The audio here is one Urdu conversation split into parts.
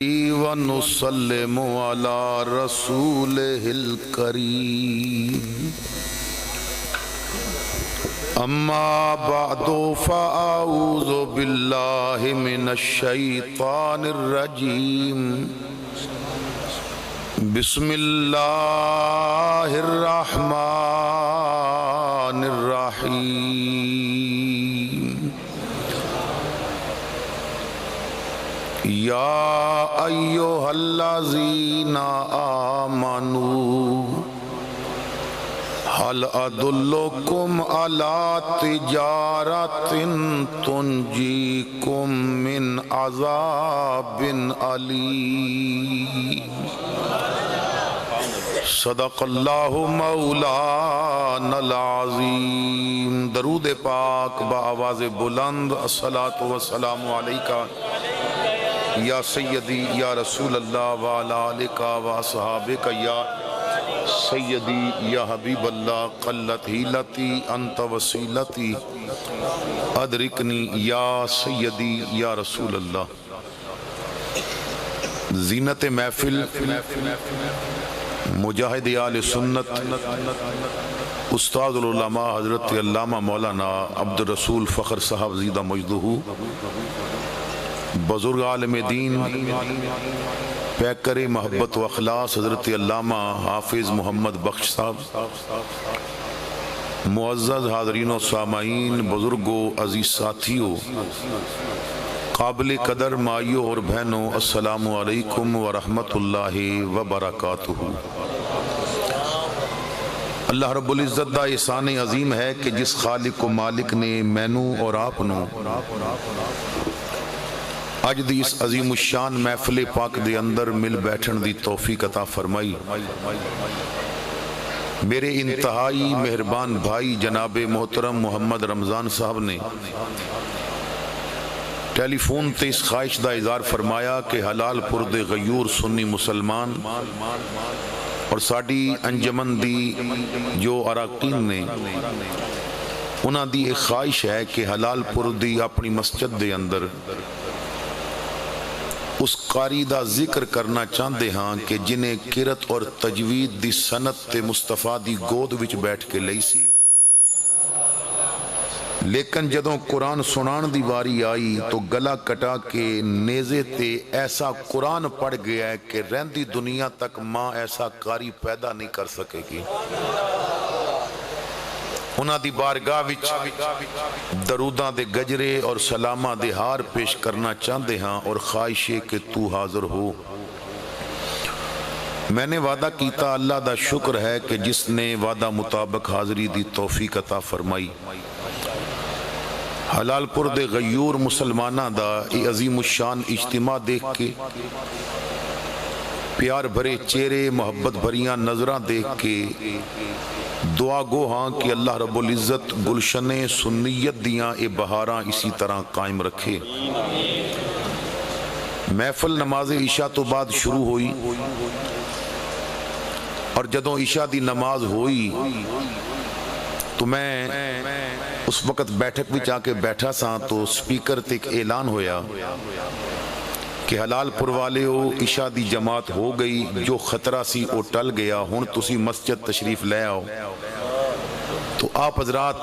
ونسلم على رسوله الكريم أما بعد فأعوذ بالله من الشيطان الرجيم بسم الله الرحمن الرحيم يا أيها الذين آمنوا هل أدلكم على تجارة تنجيكم من عذاب أليم صدق اللہ مولانا العظیم۔ درود پاک با آواز بلند، الصلاۃ والسلام علیکہ یا سیدی یا رسول اللہ وعلی آلک و اصحابک یا سیدی یا حبیب اللہ، قلت حیلتی انت وسیلتی ادرکنی یا سیدی یا رسول اللہ۔ زینت محفل مجاہد آل سنت استاد العلماء حضرت علامہ مولانا عبد الرسول فخر صاحب زیدہ مجدہ، بزرگ عالم دین پیکر محبت و اخلاص حضرت علامہ حافظ محمد بخش صاحب، معزز حاضرین و سامعین، بزرگوں، عزیز ساتھیوں، قابل قدر مائیوں اور بہنوں، السلام علیکم ورحمۃ اللہ وبرکاتہ۔ اللہ رب العزت دا احسان عظیم ہے کہ جس خالق و مالک نے مینوں اور آپ نو اج دی اس عظیم الشان محفل پاک دے اندر مل بیٹھن دی توفیق عطا فرمائی۔ میرے انتہائی مہربان بھائی جناب محترم محمد رمضان صاحب نے ٹیلی فون تے اس خواہش دا اظہار فرمایا کہ حلال پور دے غیور سنی مسلمان اور ساڈی انجمن دی جو اراکین نے، انہاں دی ایک خواہش ہے کہ حلال پور دی اپنی مسجد دے اندر اس قاری دا ذکر کرنا چاہتے ہاں کہ جنہیں قرت اور تجوید دی سنت تے مصطفیٰ دی گود وچ بیٹھ کے لئی سی، لیکن جدوں قرآن سنان دی واری آئی تو گلا کٹا کے نیزے تے ایسا قرآن پڑھ گیا ہے کہ رہندی دنیا تک ماں ایسا قاری پیدا نہیں کر سکے گی۔ انہاں دی بارگاہ وچ دروداں دے گجرے اور سلاماں دے ہار پیش کرنا چاہتے ہاں اور خواہش ہے کہ تو حاضر ہو۔ میں نے وعدہ کیتا، اللہ دا شکر ہے کہ جس نے وعدہ مطابق حاضری دی توفیق عطا فرمائی۔ حلال پور دے غیور مسلمانہ دا ای عظیم الشان اجتماع دیکھ کے، پیار بھرے چہرے، محبت بھریاں نظراں دیکھ کے دعا گو ہاں کہ اللہ رب العزت گلشن سنیت دیاں اے بہاراں اسی طرح قائم رکھے۔ محفل نماز عشاء تو بعد شروع ہوئی اور جدوں عشاء دی نماز ہوئی تو میں اس وقت بیٹھک وچ آ کے بیٹھا سا تو سپیکر تے ایک اعلان ہویا کہ حلال پور والے ہو، عشاء دی جماعت ہو گئی، جو خطرہ سی او ٹل گیا، ہن تسی مسجد تشریف لے آؤ۔ تو آپ حضرات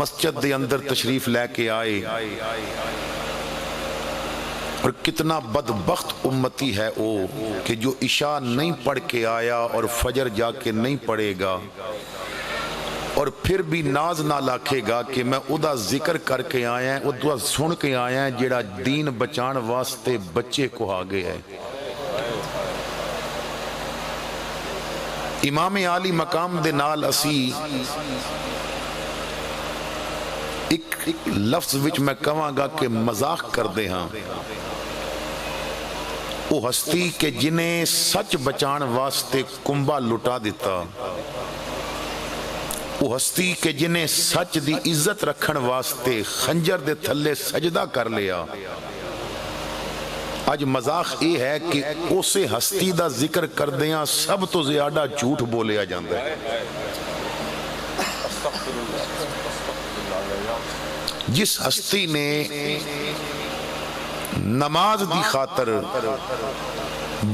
مسجد دے اندر تشریف لے کے آئے، اور کتنا بدبخت امتی ہے او کہ جو عشاء نہیں پڑھ کے آیا اور فجر جا کے نہیں پڑھے گا اور پھر بھی ناز نہ لاکھے گا کہ میں ادا ذکر کر کے آیا ہیں، ادا سن کے آیا ہیں جیڑا دین بچان واسطے بچے کو آگے ہے۔ امام عالی مقام دے نال اسی ایک لفظ وچ میں کہاں گا کہ مذاق کر دے ہاں، وہ ہستی کہ جنہیں سچ بچان واسطے کنبا لٹا دیتا، وہ ہستی کہ جنہیں سچ دی عزت رکھن واسطے خنجر دے تھلے سجدہ کر لیا۔ آج مذاق یہ ہے کہ اسے ہستی دا ذکر کر دیاں سب تو زیادہ جھوٹ بولیا جاندہ ہے۔ جس ہستی نے نماز دی خاطر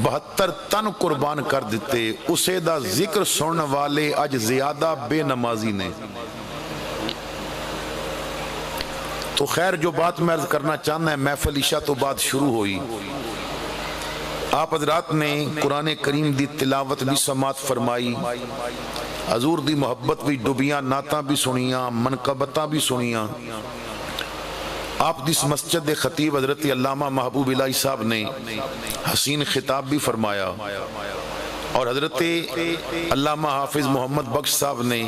72 تن قربان کر دیتے، اسے دا ذکر سننے والے اج زیادہ بے نمازی نے۔ تو خیر جو بات میں عرض کرنا چاہنا ہے، محفل عشاء تو بعد شروع ہوئی، آپ حضرات نے قرآن کریم دی تلاوت بھی سماعت فرمائی، حضور دی محبت بھی ڈبیاں، نعتاں بھی سنیاں، منقبتاں بھی سنیاں۔ آپ جس مسجد خطیب حضرت علامہ محبوب الہی صاحب نے حسین خطاب بھی فرمایا، اور حضرت علامہ حافظ محمد بخش صاحب نے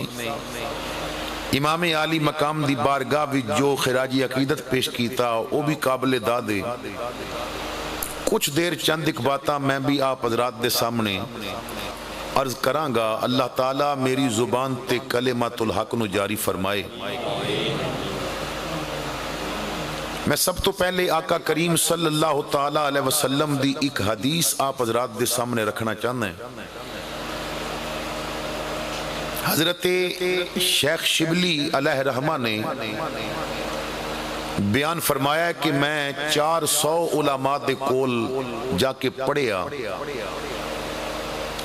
امام عالی مقام دی بارگاہ بھی جو خراج عقیدت پیش کیتا، وہ بھی قابل دادے۔ کچھ دیر چند ایک باتاں میں بھی آپ حضرات دے سامنے عرض کراں گا، اللہ تعالیٰ میری زبان تے کلمۃ الحق نو جاری فرمائے۔ میں سب تو پہلے آقا کریم صلی اللہ تعالیٰ علیہ وسلم دی ایک حدیث آپ حضرات دے سامنے رکھنا چاہنا ہے۔ حضرت شیخ شبلی علیہ رحمہ نے بیان فرمایا ہے کہ میں 400 علماء دے کول جا کے پڑھیا،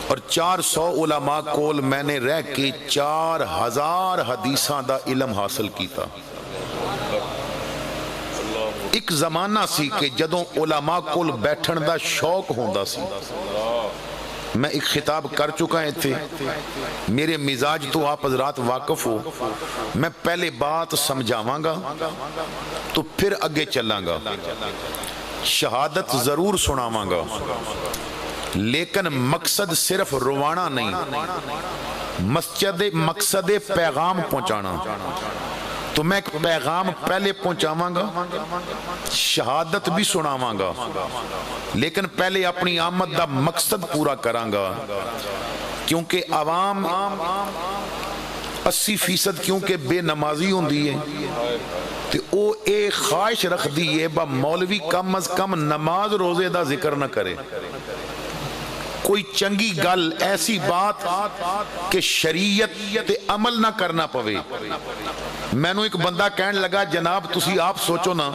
اور 400 علماء کول میں نے رہ کے 4000 حدیثاں دا علم حاصل کیتا۔ ایک زمانہ سی کہ جدوں علماء کول بیٹھن دا شوق ہوندا سی۔ میں ایک خطاب کر چکا ہے تھے، میرے مزاج تو آپ حضرات واقف ہو، میں پہلے بات سمجھاواں گا تو پھر اگے چلاں گا، شہادت ضرور سناواں گا، لیکن مقصد صرف روانا نہیں، مقصد پیغام پہنچانا۔ تو میں ایک پیغام پہلے پہنچاواں گا، شہادت بھی سناواں گا، لیکن پہلے اپنی آمد دا مقصد پورا کراں گا، کیونکہ عوام 80% کیونکہ بے نمازی ہوندی ہے، تو او ایک خواہش رکھ دیئے با مولوی کم از کم نماز روزے دا ذکر نہ کرے، کوئی چنگی گل ایسی بات کہ شریعت تے عمل نہ کرنا پوے۔ میں نو ایک بندہ کہنے لگا، جناب تسی آپ سوچو نا،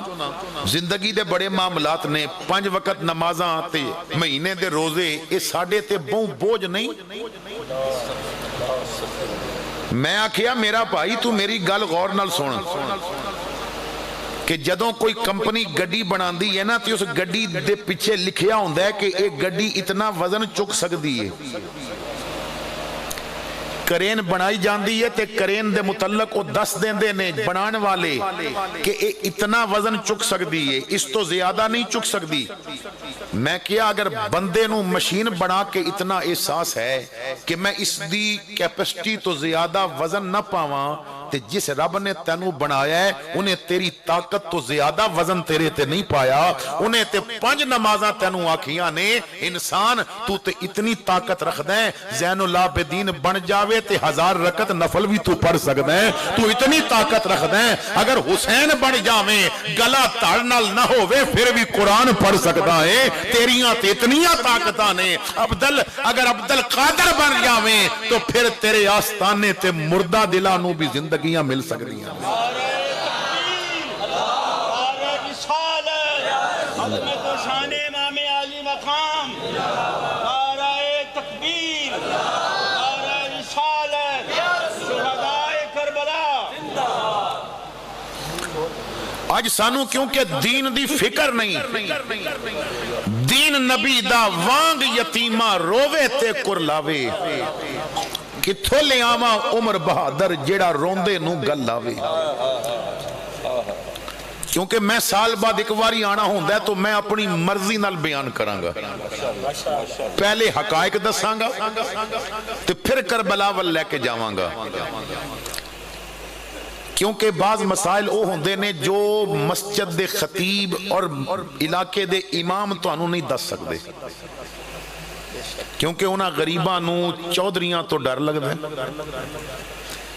زندگی دے بڑے معاملات نے، 5 وقت نمازاں تے مہینے دے روزے، یہ ساڑھے تے بوجھ نہیں۔ میں آکھیا میرا بھائی تو میری گل غور نال سن، کہ جدوں کوئی کمپنی گڈی بنا دی ہے نا، تو اس گڈی دے پیچھے لکھیا ہوندہ ہے کہ ایک گڈی اتنا وزن چک سکتی ہے، کرین بنائی جاندی ہے تے کرین دے متعلق وہ دس دیں دے نے بنان والے کہ اتنا وزن چک سکتی ہے، اس تو زیادہ نہیں چک سکتی۔ میں کیا اگر بندے نو مشین بنا کے اتنا احساس ہے کہ میں اس دی کیپسٹی تو زیادہ وزن نہ پاواں، تے جس رب نے تینو بنایا ہے انہیں تیری طاقت تو زیادہ وزن تیرے تے نہیں پایا، انہیں تے 5 نمازاں تینو آکھیاں نے، انسان تو تے اتنی طاقت رکھ دیں زین العابدین بن جاوے تے 1000 رکعت نفل بھی تو پڑھ سکتے ہیں، تو اتنی طاقت رکھ دیں اگر حسین بن جاویں گلا تڑ نال نہ ہوئے پھر بھی قرآن پڑھ سکتا ہے، تیریاں تے اتنیاں طاقتاں نے۔ اگر عبدالقادر بن جاویں تو پھر تیرے آستانے تے مردہ دلانوں بھی زندگیاں مل سکتی ہیں۔ عظمت و شان امام عالی مقام، نعرہ تکبیر، نعرہ رسالت، شہدائے کربلا۔ آج سانو کیونکہ دین دی فکر نہیں، دین نبی دا وانگ یتیمہ رووے تے کرلاوے، کتھو لے آما عمر بہادر جیڑا روندے نو گل لاوے۔ کیونکہ میں سال بعد ایک واری آنا ہوندہ ہے تو میں اپنی مرضی نال بیان کروں گا، پہلے حقائق دساں گا تو پھر کربلا ول لے کے جاواں گا، کیونکہ بعض مسائل او ہوندے نے جو مسجد دے خطیب اور علاقے دے امام تو انہوں نہیں دس سکتے، کیونکہ انہاں غریباں نو چودھریاں تو ڈر لگ دے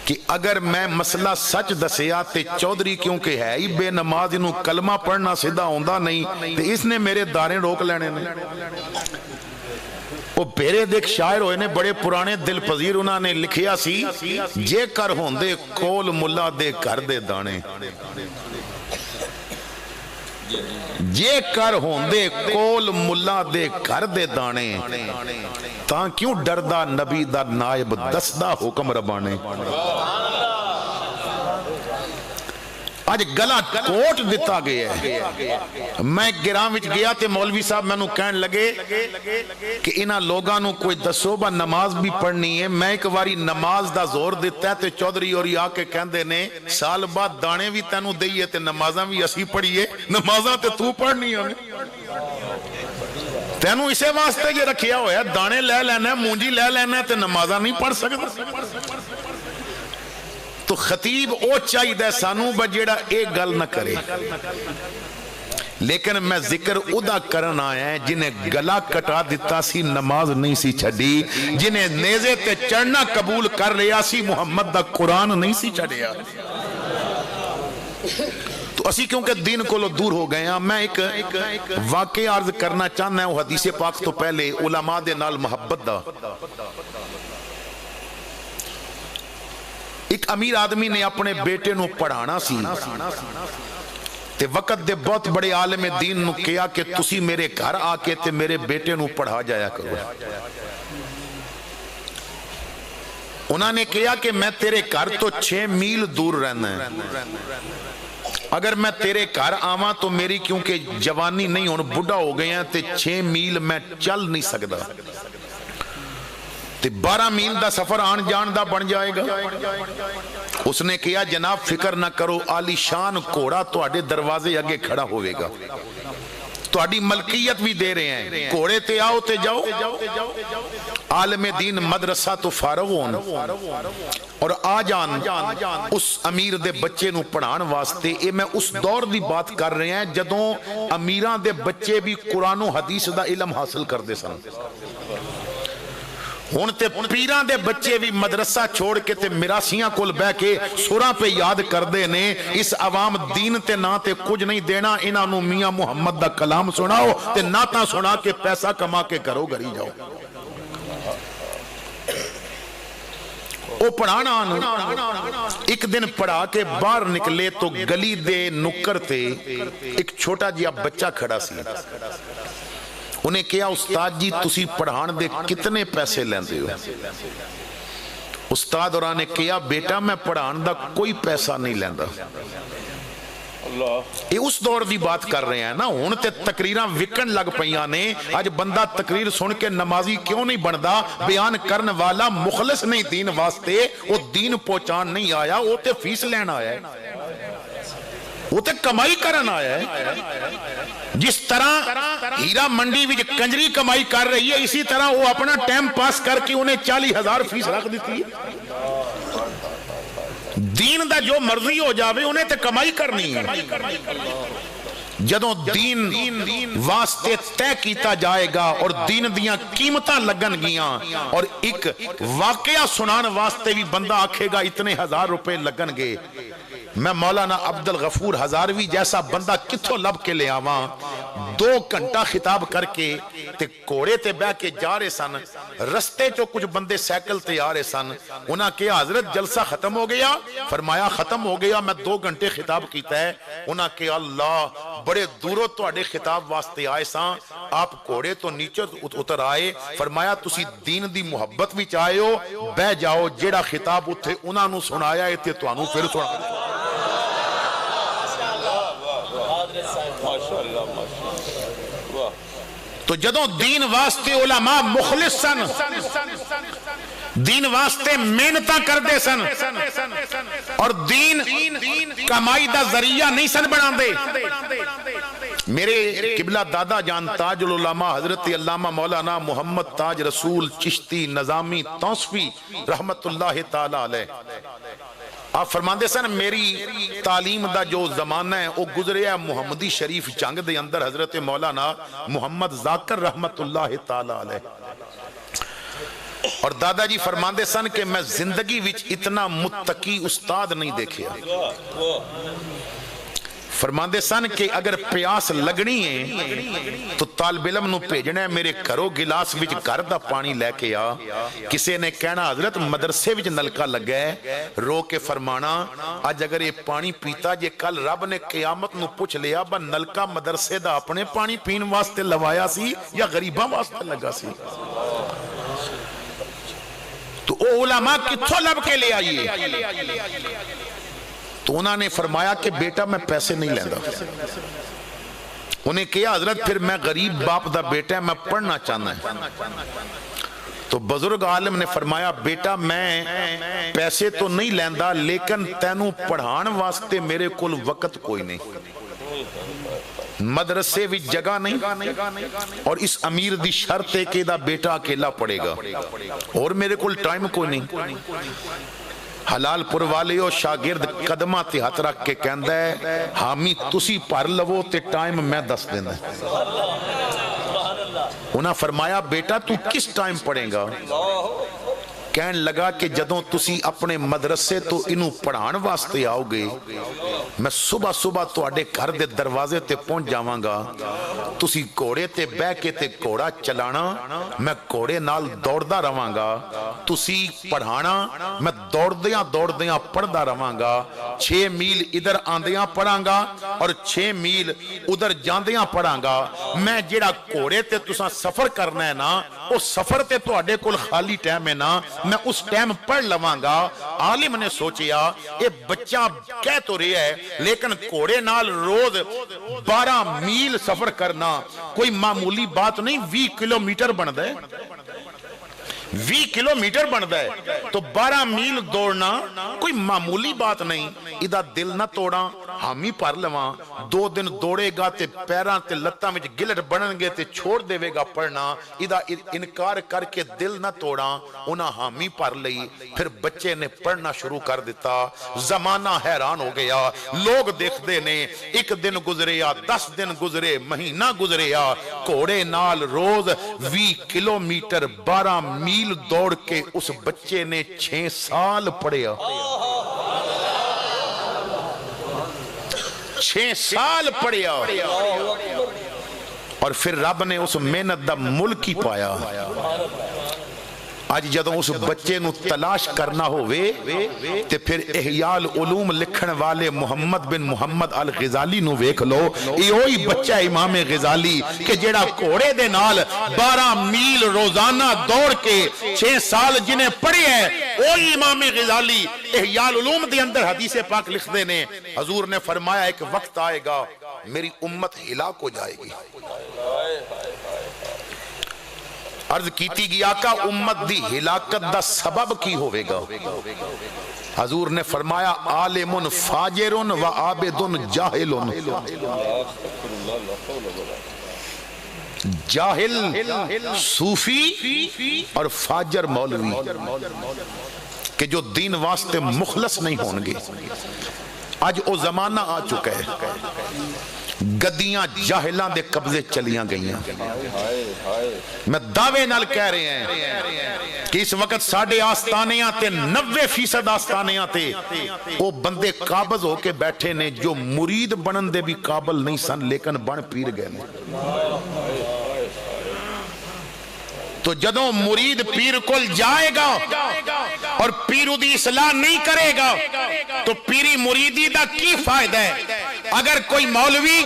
کہ اگر میں مسئلہ سچ دسیا تے چودھری کیونکہ ہے ہی بے نماز انہوں کلمہ پڑھنا سیدھا ہوندہ نہیں تے اس نے میرے داریں روک لینے نے۔ وہ پیرے دیکھ شاعر ہوئے نے بڑے پرانے دل پذیر، انہوں نے لکھیا سی جے کر ہوندے کول ملا دے کر دے دانے، جے کر ہوندے کول ملا دے گھر دے دانے تاں کیوں ڈردہ نبی دا نائب دسدہ حکم ربانے آج گلا کوٹ دیتا گیا ہے میں گرام وچ گیا تے مولوی صاحب میں نو کہن لگے کہ انہاں لوگاں نو کوئی دسو با نماز بھی پڑھنی ہے میں ایک واری نماز دا زور دیتا ہے تے چودھری اور آ کے کہندے نے سال بعد دانے بھی تینوں دئیے تے نمازاں بھی اسی پڑھیے نمازاں تے تو پڑھنی ہے تینوں اسے واسطے یہ رکھیا ہویا ہے دانے لے لینا ہے مونجی لے لینا ہے تے نمازاں نہیں پڑھ سکتا تو خطیب او چاہی دے سانو بجیڑا ایک گل نہ کرے لیکن میں ذکر ادا کرنا آیا ہے جنہیں گلا کٹا دیتا سی نماز نہیں سی چھڑی جنہیں نیزے تے چڑھنا قبول کر رہا سی محمد دا قرآن نہیں سی چھڑیا تو اسی کیونکہ دین کو لو دور ہو گئے ہیں میں ایک واقعی عرض کرنا چاہنا ہے وہ حدیث پاک تو پہلے علماء دے نال محبت دا ایک امیر آدمی نے اپنے بیٹے نو پڑھانا سی تے وقت دے بہت بڑے عالم دین نو کیا کہ تسی میرے گھر آکے تے میرے بیٹے نو پڑھا جایا کرو انہوں نے کیا کہ میں تیرے گھر تو 6 میل دور رہنا ہے اگر میں تیرے گھر آواں تو میری کیونکہ جوانی نہیں ہون بڑھا ہو گئے ہیں تے 6 میل میں چل نہیں سکتا تے 12 میل دا سفر آن جان دا بن جائے گا اس نے کیا جناب فکر نہ کرو عالی شان گھوڑا تواڈے دروازے اگے کھڑا ہوئے گا تواڈی ملکیت بھی دے رہے ہیں گھوڑے تے آؤ تے جاؤ عالم دین مدرسہ تو فارغ ہون اور آ جان اس امیر دے بچے نو پڑھان واسطے اے میں اس دور دی بات کر رہے ہیں جدوں امیران دے بچے بھی قرآن و حدیث دا علم حاصل کر دے سن ہون تے پیران دے بچے بھی مدرسہ چھوڑ کے تے مراسیاں کول بہ کے سوراں پہ یاد کر دے نے اس عوام دین تے نہ تے کچھ نہیں دینا انہاں نو میاں محمد دا کلام سناؤ تے نعتاں سنا کے پیسہ کما کے کرو گھری جاؤ وہ پڑھانا ایک دن پڑھا کے باہر نکلے تو گلی دے نکر تے ایک چھوٹا جیا بچہ کھڑا سی انہیں کیا استاد جی تسی پڑھان دے کتنے پیسے لیندے ہو استاد اور نے کیا بیٹا میں پڑھان دا کوئی پیسہ نہیں لیندا یہ اس دور دی بات کر رہے ہیں نا ہون تے تقریراں وکن لگ پئیاں نے آج بندہ تقریر سن کے نمازی کیوں نہیں بندا بیان کرن والا مخلص نہیں دین واسطے وہ دین پہنچان نہیں آیا وہ تے فیس لینا آیا ہے وہ تے کمائی کرن آیا ہے جس طرح ہیرا منڈی بھی کنجری کمائی کر رہی ہے اسی طرح وہ اپنا ٹائم پاس کر کے انہیں 40,000 فیس رکھ دیتی ہے دین دا جو مرضی ہو جاوے انہیں تے کمائی کرنی ہے جدوں دین واسطے طے کیتا جائے گا اور دین دیاں قیمتاں لگن گیاں اور ایک واقعہ سنان واسطے بھی بندہ آکھے گا اتنے 1000 روپے لگن گے میں مولانا عبدالغفور ہزاروی جیسا بندہ کتھوں لب کے لے آواں 2 گھنٹہ خطاب کر کے تے کوڑے تے بہ کے جا رہے سن رستے چو کچھ بندے سیکل تے آ رہے سن انہاں کہ حضرت جلسہ ختم ہو گیا فرمایا ختم ہو گیا میں 2 گھنٹے خطاب کیتا ہے انہاں کہ اللہ بڑے دوروں تواڈے خطاب واسطے آئے ساں آپ کوڑے تو نیچے اتر آئے فرمایا تسی دین دی محبت وچ آئے ہو بہ جاؤ جیڑا خطاب اتھے انہاں نو سنایا ہے تے تانوں پھر سنا تو جدوں دین واسطے علماء مخلص سن دین واسطے محنتاں کر دے سن اور دین کمائی دا ذریعہ نہیں سن بنا دے میرے قبلہ دادا جان تاج العلماء حضرت علامہ مولانا محمد تاج رسول چشتی نظامی توصفی رحمت اللہ تعالی علیہ آپ فرماندے سن میری تعلیم دا جو زمانہ ہے وہ گزرے ہے محمدی شریف جنگ دے اندر حضرت مولانا محمد ذاکر رحمت اللہ تعالی علیہ اور دادا جی فرماندے سن کہ میں زندگی وچ اتنا متقی استاد نہیں دیکھیا فرماندے سن کہ اگر پیاس لگنی ہے تو طالب علم نو بھیجنا ہے میرے گھروں گلاس وچ گھر دا پانی لے کے آ. کسے نے کہنا حضرت مدرسے وچ نلکا لگا ہے, رو کے فرمانا اج اگر یہ پانی پیتا جے کل رب نے قیامت نو پوچھ لیا با نلکا مدرسے دا اپنے پانی پین واسطے لوایا سی یا غریباں واسطے لگا سی. تو او علماء کتھوں لب کے لے آئیے؟ تو انہوں نے فرمایا کہ بیٹا میں پیسے نہیں لیندہ. انہیں کہا حضرت پھر میں غریب باپ دا بیٹا ہے, میں پڑھنا چاہنا ہے. تو بزرگ عالم نے فرمایا بیٹا میں پیسے تو نہیں لیندہ لیکن تینوں پڑھان واسطے میرے کل وقت کوئی نہیں, مدرسے وچ جگہ نہیں, اور اس امیر دی شرط ہے کہ دا بیٹا اکیلا پڑھے گا اور میرے کل ٹائم کوئی نہیں. حلال پور والے ہو شاگرد قدمہ تے ہاتھ رکھ کے کہندہ ہے حامی تسی پڑھ لو تے ٹائم میں دس دینا ہے. انہاں فرمایا بیٹا تو کس ٹائم پڑھیں گا؟ کہن لگا کہ جدوں تسی اپنے مدرسے تو انہوں پڑھان واسطے آؤ گے, میں صبح صبح تو آڈے گھر دے دروازے تے پہنچ جاواں گا, تسی کوڑے تے بے کے تے کوڑا چلانا, میں کوڑے نال دوڑدا رواں گا, تسی پڑھانا, میں دوڑدیاں پڑھدا رواں گا, 6 میل ادھر آندیاں پڑھاں گا اور 6 میل ادھر جاندیاں پڑھاں گا. میں جیڑا کوڑے تے تساں سفر کرنا ہے نا, وہ سفر تے تو آڈے کل خالی ٹائم ہے نا, میں اس ٹائم پڑھ لواں گا. عالم نے سوچیا اے بچہ کہہ تو رہے ہے لیکن کوڑے نال روز 12 میل سفر کرنا کوئی معمولی بات نہیں, 20 کلومیٹر بن دے, 20 کلومیٹر بن دے, تو 12 میل دوڑنا کوئی معمولی بات نہیں. ادھا دل نہ توڑا, حامی پر لواں, 2 دن دوڑے گا تے پیران تے لتاں وچ گلٹ بنن گے تے چھوڑ دے گا پڑھنا. ادھا انکار کر کے دل نہ توڑا, انہاں حامی پر لئی. پھر بچے نے پڑھنا شروع کر دیتا. زمانہ حیران ہو گیا, لوگ دیکھ دے نے, 1 دن گزریا, 10 دن گزرے, مہینہ گزریا, کوڑے نال روز 20 کلومیٹر 12 میل دوڑ کے اس بچے نے 6 سال پڑھیا. 6 سال پڑھیا, اور پھر رب نے اس محنت دا ملک ہی پایا. آج جدوں اس بچے نو تلاش کرنا ہوئے تے پھر احیاء العلوم لکھن والے محمد بن محمد الغزالی نو ویکھ لو. یہ وہی بچہ امام غزالی کہ جیڑا کوڑے دے نال 12 میل روزانہ دوڑ کے 6 سال جنہیں پڑھے ہے, وہی امام غزالی احیاء العلوم دے اندر حدیث پاک لکھ دے نے. حضور نے فرمایا ایک وقت آئے گا میری امت ہلاک ہو جائے گی. عرض کیتی گیا آقا امت دی ہلاکت دا سبب کی ہوئے گا؟ حضور نے فرمایا عالم فاجر و عابد جاہل. جاہل صوفی اور فاجر مولوی کہ جو دین واسطے مخلص نہیں ہونگے. آج او زمانہ آ چکا ہے, گدیاں جاہلان دے قبضے چلیاں گئیاں. میں دعوے نال کہہ رہے ہیں کہ اس وقت ساڑھے آستانیاں تے 90% آستانیاں تے وہ بندے قابض ہو کے بیٹھے نے جو مرید بنن دے بھی قابل نہیں سن لیکن بن پیر گئے نے. تو جدوں مرید پیر کل جائے گا اور پیرو دی اصلاح نہیں کرے گا تو پیری مریدی دا کی فائدہ ہے؟ اگر کوئی مولوی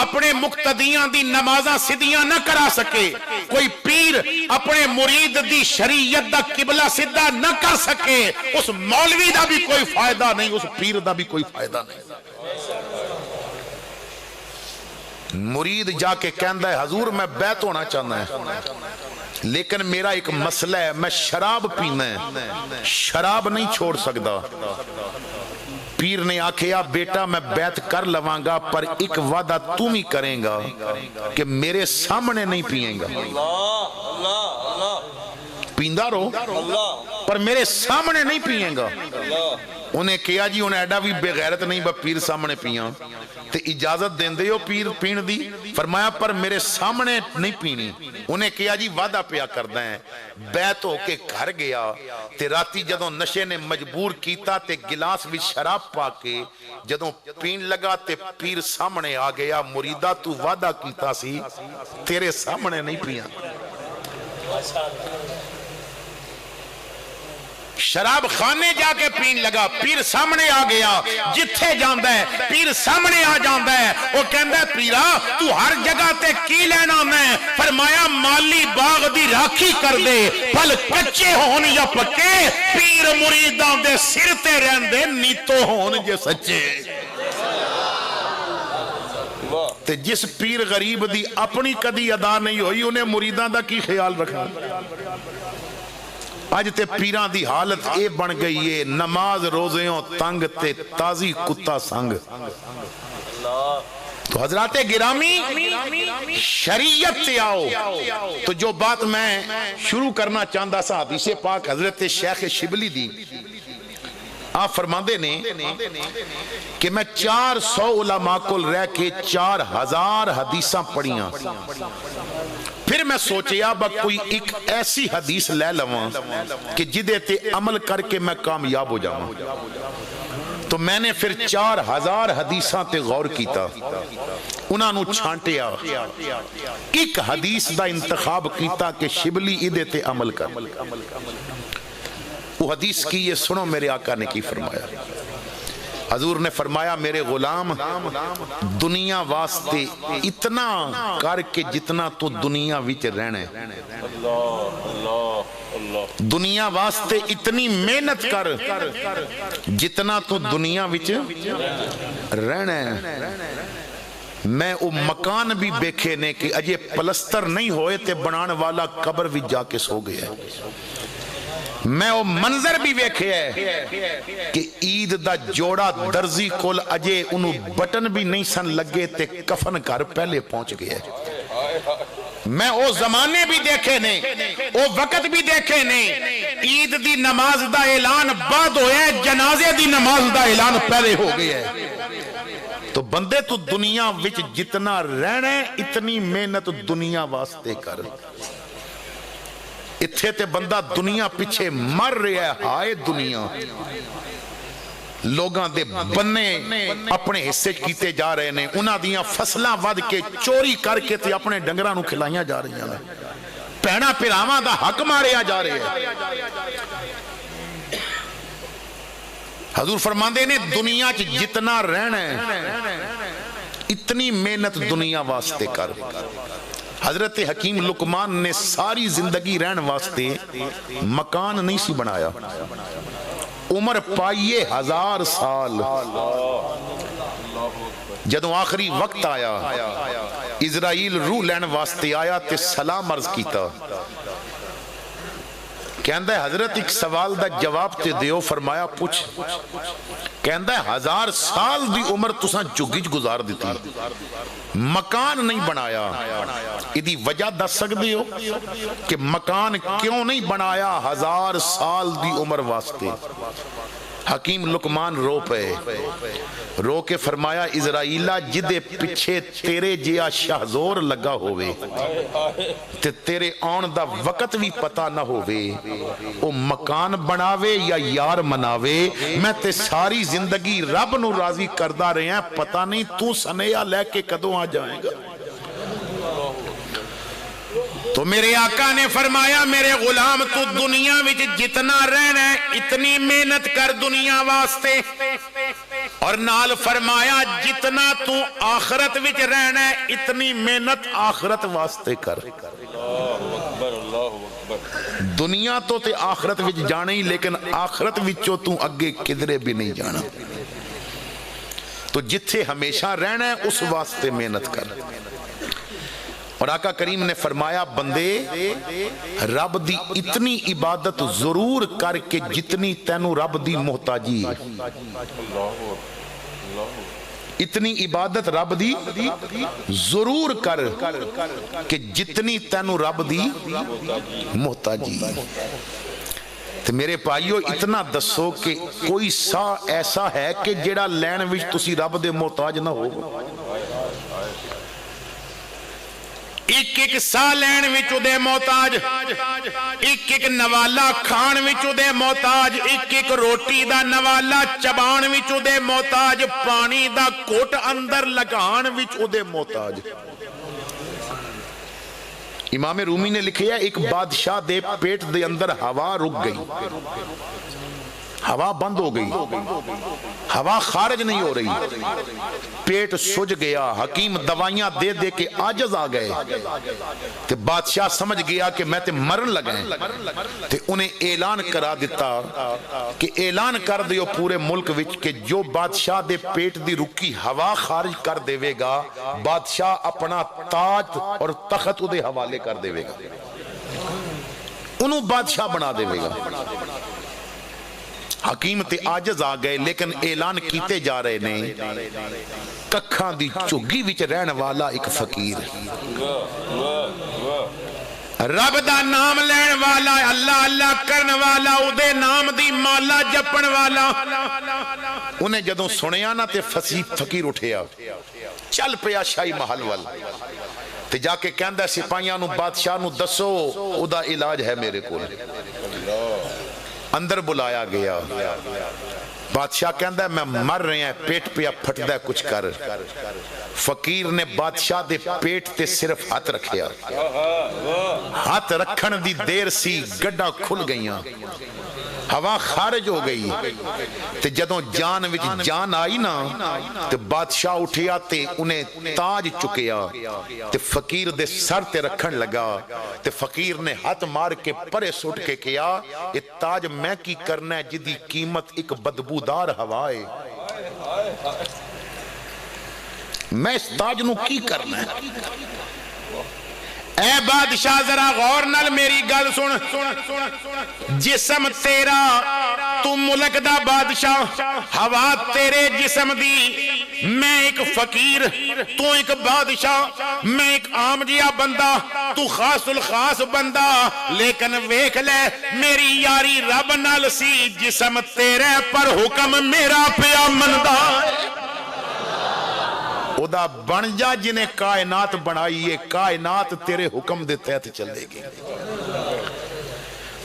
اپنے مقتدیاں دی نمازاں سدیاں نہ کرا سکے, کوئی پیر اپنے مرید دی شریعت دا قبلہ سدہ نہ کر سکے, اس مولوی دا بھی کوئی فائدہ نہیں, اس پیر دا بھی کوئی فائدہ نہیں. مرید جا کے کہندہ ہے حضور میں بیعت ہونا چاہنا ہے لیکن میرا ایک مسئلہ ہے, میں شراب پینا ہے, شراب نہیں چھوڑ سکتا. پیر نے آکھیا بیٹا میں بیعت کر لواں گا پر ایک وعدہ تم ہی کریں گا کہ میرے سامنے نہیں پیئیں گا. پیندہ رہو پر میرے سامنے نہیں پیئیں گا. انہیں کہا جی انہیں ایڈا بھی بغیرت نہیں با پیر سامنے پیاں تے اجازت دین دے ہو پیر پین دی؟ فرمایا پر میرے سامنے نہیں پینی. انہیں کہا جی وعدہ پیا کردہ ہیں. بیت ہو کے گھر گیا تے راتی جدوں نشے نے مجبور کیتا تے گلاس بھی شراب پا کے جدوں پین لگا تے پیر سامنے آ گیا. مریدہ تو وعدہ کیتا سی تیرے سامنے نہیں پیاں. شراب خانے جا کے پین لگا, پیر سامنے آ گیا. جتھے جاندہ ہے پیر سامنے آ جاندہ ہے. وہ کہندہ ہے پیرا تو ہر جگہ تے کی لینا میں؟ فرمایا مالی باغ دی راکھی کر دے, پھل کچے ہون یا پکے, پیر مریدان دے سر تے رہن دے نیتو ہون جے سچے. تے جس پیر غریب دی اپنی کدی ادا نہیں ہوئی انہیں مریدان دا کی خیال رکھا. آج تے پیران دی حالت اے بن گئی ہے, نماز روزیوں تنگ تے تازی کتا سنگ. تو حضرات گرامی شریعت تے آؤ. تو جو بات میں شروع کرنا چاہتا سا حدیث پاک حضرت شیخ شبلی دی, آپ فرماندے نے کہ میں 400 علماء کل رہ کے 4000 حدیثاں پڑھیاں. پھر میں سوچیا با کوئی ایک ایسی حدیث لے لواں کہ جدے تے عمل کر کے میں کامیاب ہو جاؤں. تو میں نے پھر 4000 حدیثاں تے غور کیتا, انہاں نو چھانٹیا, ایک حدیث دا انتخاب کیتا کہ شبلی ادے تے عمل کر. وہ حدیث کی یہ سنو میرے آقا نے کی فرمایا. حضور نے فرمایا میرے غلام دنیا واسطے اتنا کر کے جتنا تو دنیا وچ رہنا ہے. دنیا واسطے اتنی محنت کر جتنا تو دنیا وچ رہنا ہے. میں وہ مکان بھی بیکھے نے کہ اجے پلستر نہیں ہوئے تے بنان والا قبر بھی جا کے سو گیا ہے. میں وہ منظر بھی ویکھے ہے کہ عید دا جوڑا درزی کول اجے انہوں بٹن بھی نہیں سن لگے تے کفن گھر پہلے پہنچ گئے. میں وہ زمانے بھی دیکھے نے, وہ وقت بھی دیکھے نے. عید دی نماز دا اعلان بعد ہویا ہے, جنازے دی نماز دا اعلان پہلے ہو گیا ہے. تو بندے تو دنیا وچ جتنا رہنا ہے اتنی محنت دنیا واسطے کر. اتھے تے بندہ دنیا پیچھے مر رہا ہے. ہائے دنیا, لوگاں دے بننے اپنے حصے کیتے جا رہے ہیں, انہاں دیاں فصلاں ود کے چوری کر کے تے اپنے ڈنگراں نو کھلائیاں جا رہی ہیں, پہنا پھراواں دا حق ماریا جا رہے ہیں. حضور فرماندے نے دنیا چ جتنا رہنا ہے اتنی محنت دنیا واسطے کر. حضرت حکیم لقمان نے ساری زندگی رہن واسطے مکان نہیں سی بنایا. عمر پائیے 1000 سال. جدوں آخری وقت آیا اسرائیل روح لین واسطے آیا تے سلام عرض کیتا. کہندہ ہے حضرت ایک سوال دا جواب تے دیو. فرمایا پوچھ. کہندہ ہے 1000 سال دی عمر تساں جگج گزار دیتی, مکان نہیں بنایا. ادھی وجہ دس سکتے ہو کہ مکان کیوں نہیں بنایا 1000 سال دی عمر واسطے؟ حکیم لقمان رو پے, رو کے فرمایا اسرائیلہ جدے پیچھے تیرے جیا شہزور لگا ہوئے تے تیرے آن دا وقت بھی پتا نہ ہوئے, او مکان بناوے یا یار مناوے, میں تے ساری زندگی رب نو راضی کردہ رہے ہیں, پتا نہیں تو سنیا لے کے کدوں آ جائیں گا. تو میرے آقا نے فرمایا میرے غلام تو دنیا وچ جتنا رہنا ہے اتنی محنت کر دنیا واسطے, اور نال فرمایا جتنا تو آخرت وچ رہنا ہے اتنی محنت آخرت واسطے کر. دنیا تو تے آخرت وچ جانا ہی, لیکن آخرت وچوں تو اگے کدرے بھی نہیں جانا. تو جتھے ہمیشہ رہنا ہے اس واسطے محنت کر. اور آقا کریم نے فرمایا بندے رب دی اتنی عبادت ضرور کر کے جتنی تینوں رب دی محتاجی ہے. اتنی عبادت رب دی ضرور کر کہ جتنی تینوں رب دی محتاجی ہے. تو میرے بھائیو اتنا دسو کہ کوئی سا ایسا ہے کہ جیڑا لین وچ تسی رب دے محتاج نہ ہو؟ ایک ایک سا لین وچ دے محتاج، ایک ایک نوالا کھان وچ دے محتاج، ایک ایک روٹی دا نوالا چبان وچ دے محتاج، پانی دا کوٹ اندر لگان وچ دے محتاج۔ امام رومی نے لکھیا ایک بادشاہ دے پیٹ دے اندر ہوا رک گئی، ہوا بند ہو گئی، ہوا خارج نہیں ہو رہی، پیٹ سج گیا، حکیم دوائیاں دے دے کے عاجز آ گئے، تے بادشاہ سمجھ گیا کہ میں تے مرن لگیں، تے انہیں اعلان کرا دیتا کہ اعلان کر دیو پورے ملک وچ کہ جو بادشاہ دے پیٹ دی رکی ہوا خارج کر دے گا، بادشاہ اپنا تاج اور تخت دے حوالے کر دے گا، انہوں بادشاہ بنا دے گا۔ حکیم تے عاجز آ گئے، لیکن اعلان کیتے جا رہے نے ککھاں دی چگی وچ رہن والا ایک فقیر، رب دا نام لین والا، اللہ اللہ کرن والا، اودے نام دی مالا جپن والا، انہیں جدوں سنیا نا تے فقیر اٹھیا، چل پیا شاہی محل وال، تے جا کے کہندا سپاہیاں نو بادشاہ نو دسو او دا علاج ہے میرے کول۔ اندر بلایا گیا، بادشاہ کہندا ہے میں مر رہے ہیں، پیٹ پہ پھٹدا ہے، کچھ کر۔ فقیر نے بادشاہ دے پیٹ تے صرف ہاتھ رکھیا، ہاتھ رکھن دی دیر سی گڈا کھل گئیاں، ہوا خارج ہو گئی، تے جدوں جان وچ جان آئی نا تے بادشاہ اٹھیا تے انہیں تاج چکیا تے فقیر دے سر تے رکھن لگا، تے فقیر نے ہاتھ مار کے پرے سٹ کے کیا یہ تاج میں کی کرنا ہے جدی قیمت ایک بدبودار ہوا ہے، میں اس تاج نو کی کرنا ہے؟ اے بادشاہ ذرا غور نال میری گل سن، جسم تیرا تو ملک دا بادشاہ، ہوا تیرے جسم دی، میں ایک فقیر، تو ایک بادشاہ، میں ایک عام جیا بندہ، تو خاص الخاص بندہ، لیکن ویکھ لے میری یاری رب نال سی، جسم تیرے پر حکم میرا پیا مندا ہے، خدا بن جا جنہیں کائنات بنائی ہے، کائنات تیرے حکم دے تحت چلے گی۔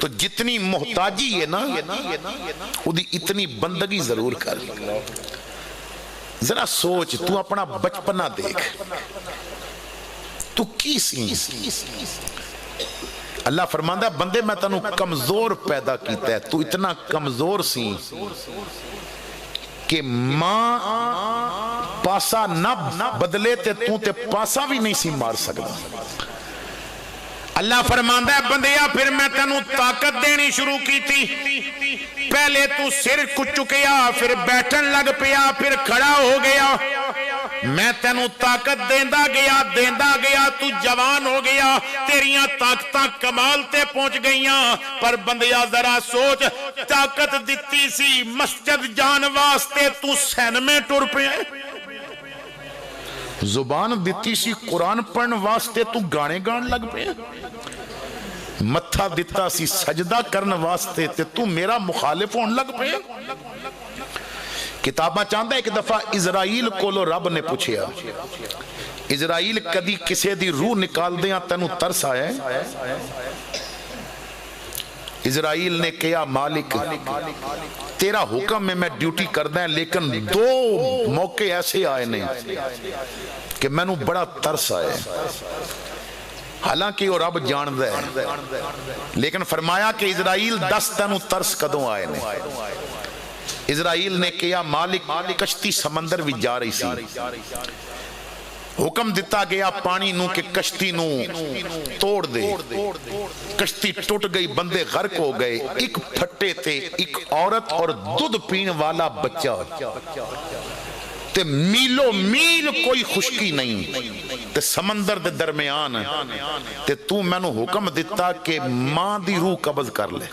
تو جتنی محتاجی ہے نا خودی اتنی بندگی ضرور کر، ذرا سوچ تو اپنا بچپنا دیکھ، تو کی سی؟ اللہ فرماندہ ہے بندے میں تنوں کمزور پیدا کیتا ہے، تو اتنا کمزور سی کہ ماں پاسا نہ بدلے تے پاسا بھی نہیں سی مار سکتا۔ اللہ فرماندہ ہے بندیا پھر میں تنوں طاقت دینی شروع کی تھی، پہلے تو سر کچھ چکیا، پھر بیٹھن لگ پیا، پھر کھڑا ہو گیا، میں تینوں طاقت دیندہ گیا، تو جوان ہو گیا، تیریاں طاقتاں کمال تے پہنچ گئیاں، پر بندیا ذرا سوچ طاقت دیتی سی مسجد جان واسطے، تو سین میں ٹر پہ زبان دیتی سی قرآن پڑھن واسطے، تو گانے گان لگ پہ متھا دیتا سی سجدہ کرن واسطے، تے تو میرا مخالف ہون لگ پہ۔ کتابہ چاندہ ایک دفعہ اسرائیل کولو رب نے پوچھیا، اسرائیل کدی کسے دی روح نکال دیاں تینوں ترس آئے؟ اسرائیل نے کہا مالک تیرا حکم میں ڈیوٹی کردہ ہیں، لیکن دو موقع ایسے آئے نہیں کہ میں نو بڑا ترس آئے، حالانکہ وہ رب جان دے، لیکن فرمایا کہ اسرائیل 10 تینوں ترس کدوں آئے نہیں۔ اسرائیل نے کہا مالک کشتی سمندر بھی جا رہی سی، حکم دیتا گیا پانی نو کہ کشتی نو توڑ دے، کشتی ٹوٹ گئی، بندے غرق ہو گئے، ایک پھٹے تے ایک عورت اور دودھ پین والا بچہ، تے میلو میل کوئی خشکی نہیں، تے سمندر دے درمیان، تے تو میں نو حکم دیتا کہ ماں دی روح قبض کر لے،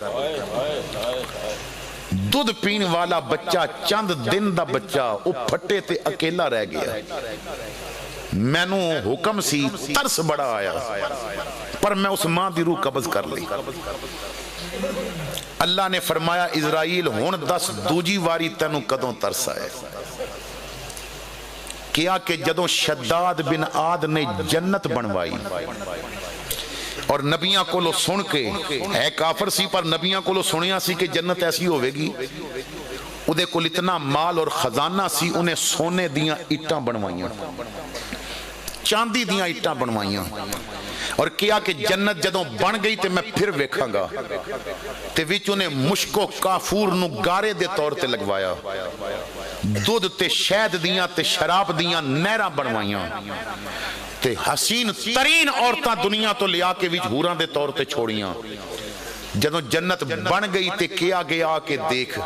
دودھ پین والا بچہ چند دن دا بچہ وہ پھٹے تے اکیلا رہ گیا، میں نو حکم سی ترس بڑا آیا، پر میں اس ماں دی روح قبض کر لی۔ اللہ نے فرمایا اسرائیل ہن دس دوجی واری تینوں کدوں ترس آئے؟ کیا کہ جدوں شداد بن عاد نے جنت بنوائی اور نبیاں کولو سن کے، ہے کافر سی پر نبیاں کولو سنیا سی کہ جنت ایسی ہوئے گی، ادھے کول اتنا مال اور خزانہ سی، انہیں سونے دیاں اٹاں بنوائیاں، چاندی دیاں اٹاں بنوائیاں، اور کیا کہ جنت جدوں بن گئی تے میں پھر ویکھاں گا، تے وچ انہیں مشک و کافور نو گارے دے طور تے لگوایا، دودھ تے شہد دیاں تے شراب دیاں نہراں بنوائیاں، تے حسین ترین عورتاں دنیا تو لیا کے وچ حوراں دے طور تے چھوڑیاں۔ جدوں جنت بن گئی تے کیا گیا کہ دیکھ،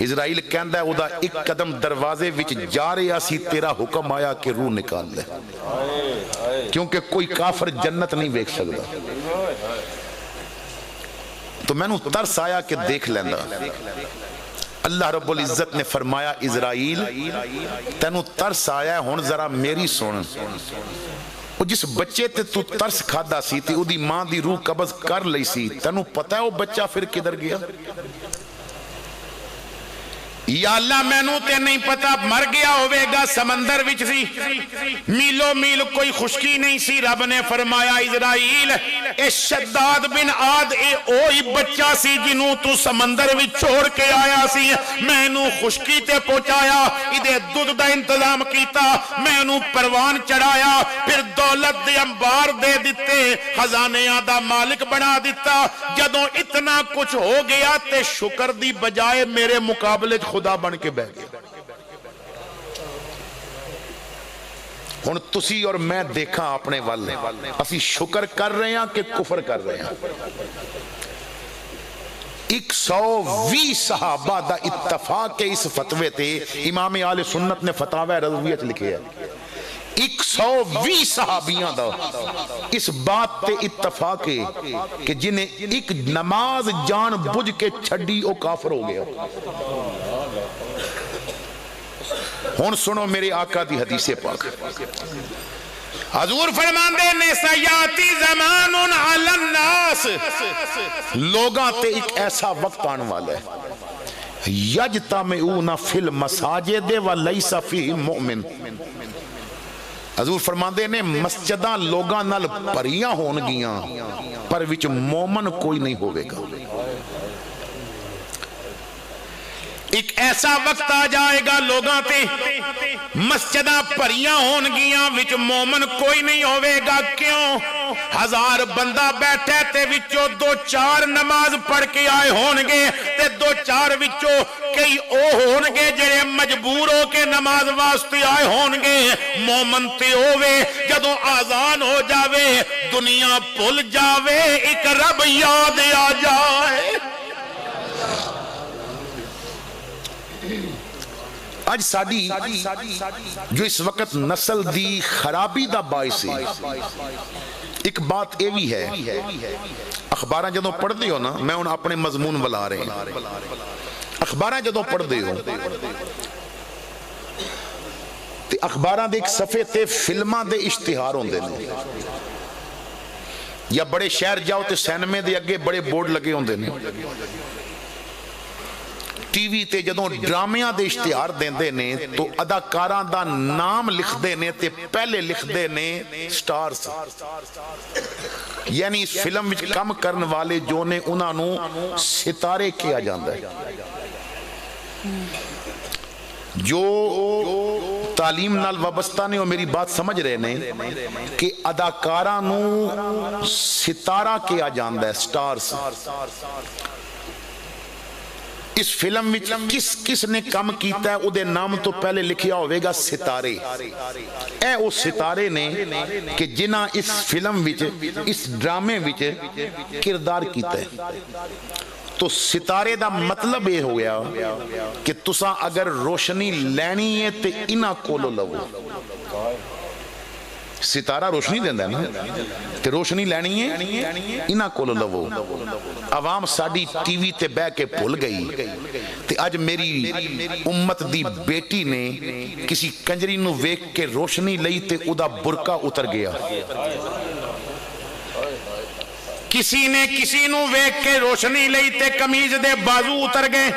اسرائیل کہندا ہے ادا ایک قدم دروازے وچ جا رہا سی، تیرا حکم آیا کہ روح نکال لے، کیونکہ کوئی کافر جنت نہیں ویکھ سکدا۔ تو میں نو ترس آیا کہ دیکھ لیندا۔ اللہ رب العزت نے فرمایا اسرائیل تینوں ترس آیا ہے، ہن ذرا میری سن، وہ جس بچے تے تو ترس کھادا سی تے او دی ماں دی روح قبض کر لئی سی، تینوں پتہ ہے وہ بچہ پھر کدھر گیا؟ یا اللہ میں نو تے نہیں پتا، مر گیا ہوئے گا سمندر وچ سی، میلو میل کوئی خشکی نہیں سی۔ رب نے فرمایا اسرائیل اے شداد بن عاد اے اوہی بچہ سی جنوں تو سمندر وچ چھوڑ کے آیا سی، میں نو خشکی تے پہنچایا، ادھے دودھ دا انتظام کیتا، میں نو پروان چڑھایا، پھر دولت دے انبار دے دیتے، خزانیاں دا مالک بنا دیتا۔ جدوں اتنا کچھ ہو گیا تے شکر دی بجائے میرے مقابلے خدا بن کے بہ گیا۔ ہن تسی اور میں دیکھاں اپنے والے، اسی شکر کر رہے ہیں کہ کفر کر رہے ہیں؟ 120 صحابہ دا اتفاق کے اس فتوے تے امام اہل سنت نے فتاوی رضویہ لکھے ہے، 120 صحابیاں دا اس بات تے اتفاق ہے کہ جنہیں ایک نماز جان بجھ کے چھڑی او کافر ہو گیا۔ ہون سنو میرے آقا دی حدیث پاک، حضور فرماندے نے سیاتی زمان علی الناس، لوگاں تے ایک ایسا وقت آنے والا ہے، یجتمعون فی المساجد ولیس فیہم مؤمن۔ حضور فرماندے نے مسجداں لوگاں نال پریاں ہون گیاں پر وچ مومن کوئی نہیں ہوئے گا۔ ایک ایسا وقت آ جائے گا لوگاں تے مسجداں پریاں ہون گیاں وچ مومن کوئی نہیں ہوئے گا۔ کیوں؟ 1000 بندہ بیٹھے تے وچوں 2-4 نماز پڑھ کے آئے ہون گے تے 2-4 وچوں کئی او ہون گے جڑے مجبور ہو کے نماز واسطے آئے ہون گے۔ مومن تے ہووے جدوں آزان ہو جاوے دنیا بھول جاوے، ایک رب یاد آ جائے۔ آج ساڈی جو اس وقت نسل دی خرابی دا باعث ہے، ایک بات یہ بھی ہے، اخباراں جدوں پڑھ دے ہو نا، میں ان اپنے مضمون ولا رہے ہیں، اخباراں جدوں پڑھ دے ہو تے اخباراں دے ایک صفحے تے فلماں دے اشتہار ہوندے نے، یا بڑے شہر جاؤ تے سینمے دے اگے بڑے بورڈ لگے ہوندے نے، ٹی وی تے جدوں ڈرامیاں دے اشتہار دیندے نے تو اداکاراں دا نام لکھ دے نے تے پہلے لکھ دے نے سٹارز، یعنی اس فلم وچ کم کرن والے جو نے انہاں نو ستارے کیا جاندا ہے۔ جو تعلیم نال وابستہ نے وہ میری بات سمجھ رہے نے کہ اداکاراں نو ستارہ کیا جاندا ہے، سٹارز۔ اس فلم میں کس نے کم کیتا ہے او دے نام تو پہلے لکھیا ہوئے گا ستارے، اے او ستارے نے کہ جنہاں اس فلم وچ اس ڈرامے وچ کردار کیتا ہے۔ تو ستارے دا مطلب یہ ہو گیا کہ تساں اگر روشنی لینی ہے تے انہاں کولو لو، ستارہ روشنی دیندہ ہے نا، تے روشنی لینی ہے انہاں کولو لو۔ عوام ساڑی ٹی وی تے بے کے بھول گئی تے آج میری امت دی بیٹی نے کسی کنجری نو ویک کے روشنی لئی تے ادا برقع اتر گیا۔ کسی نے کسی نو ویکھ کے روشنی لئی تے قمیض دے بازو اتر گئے،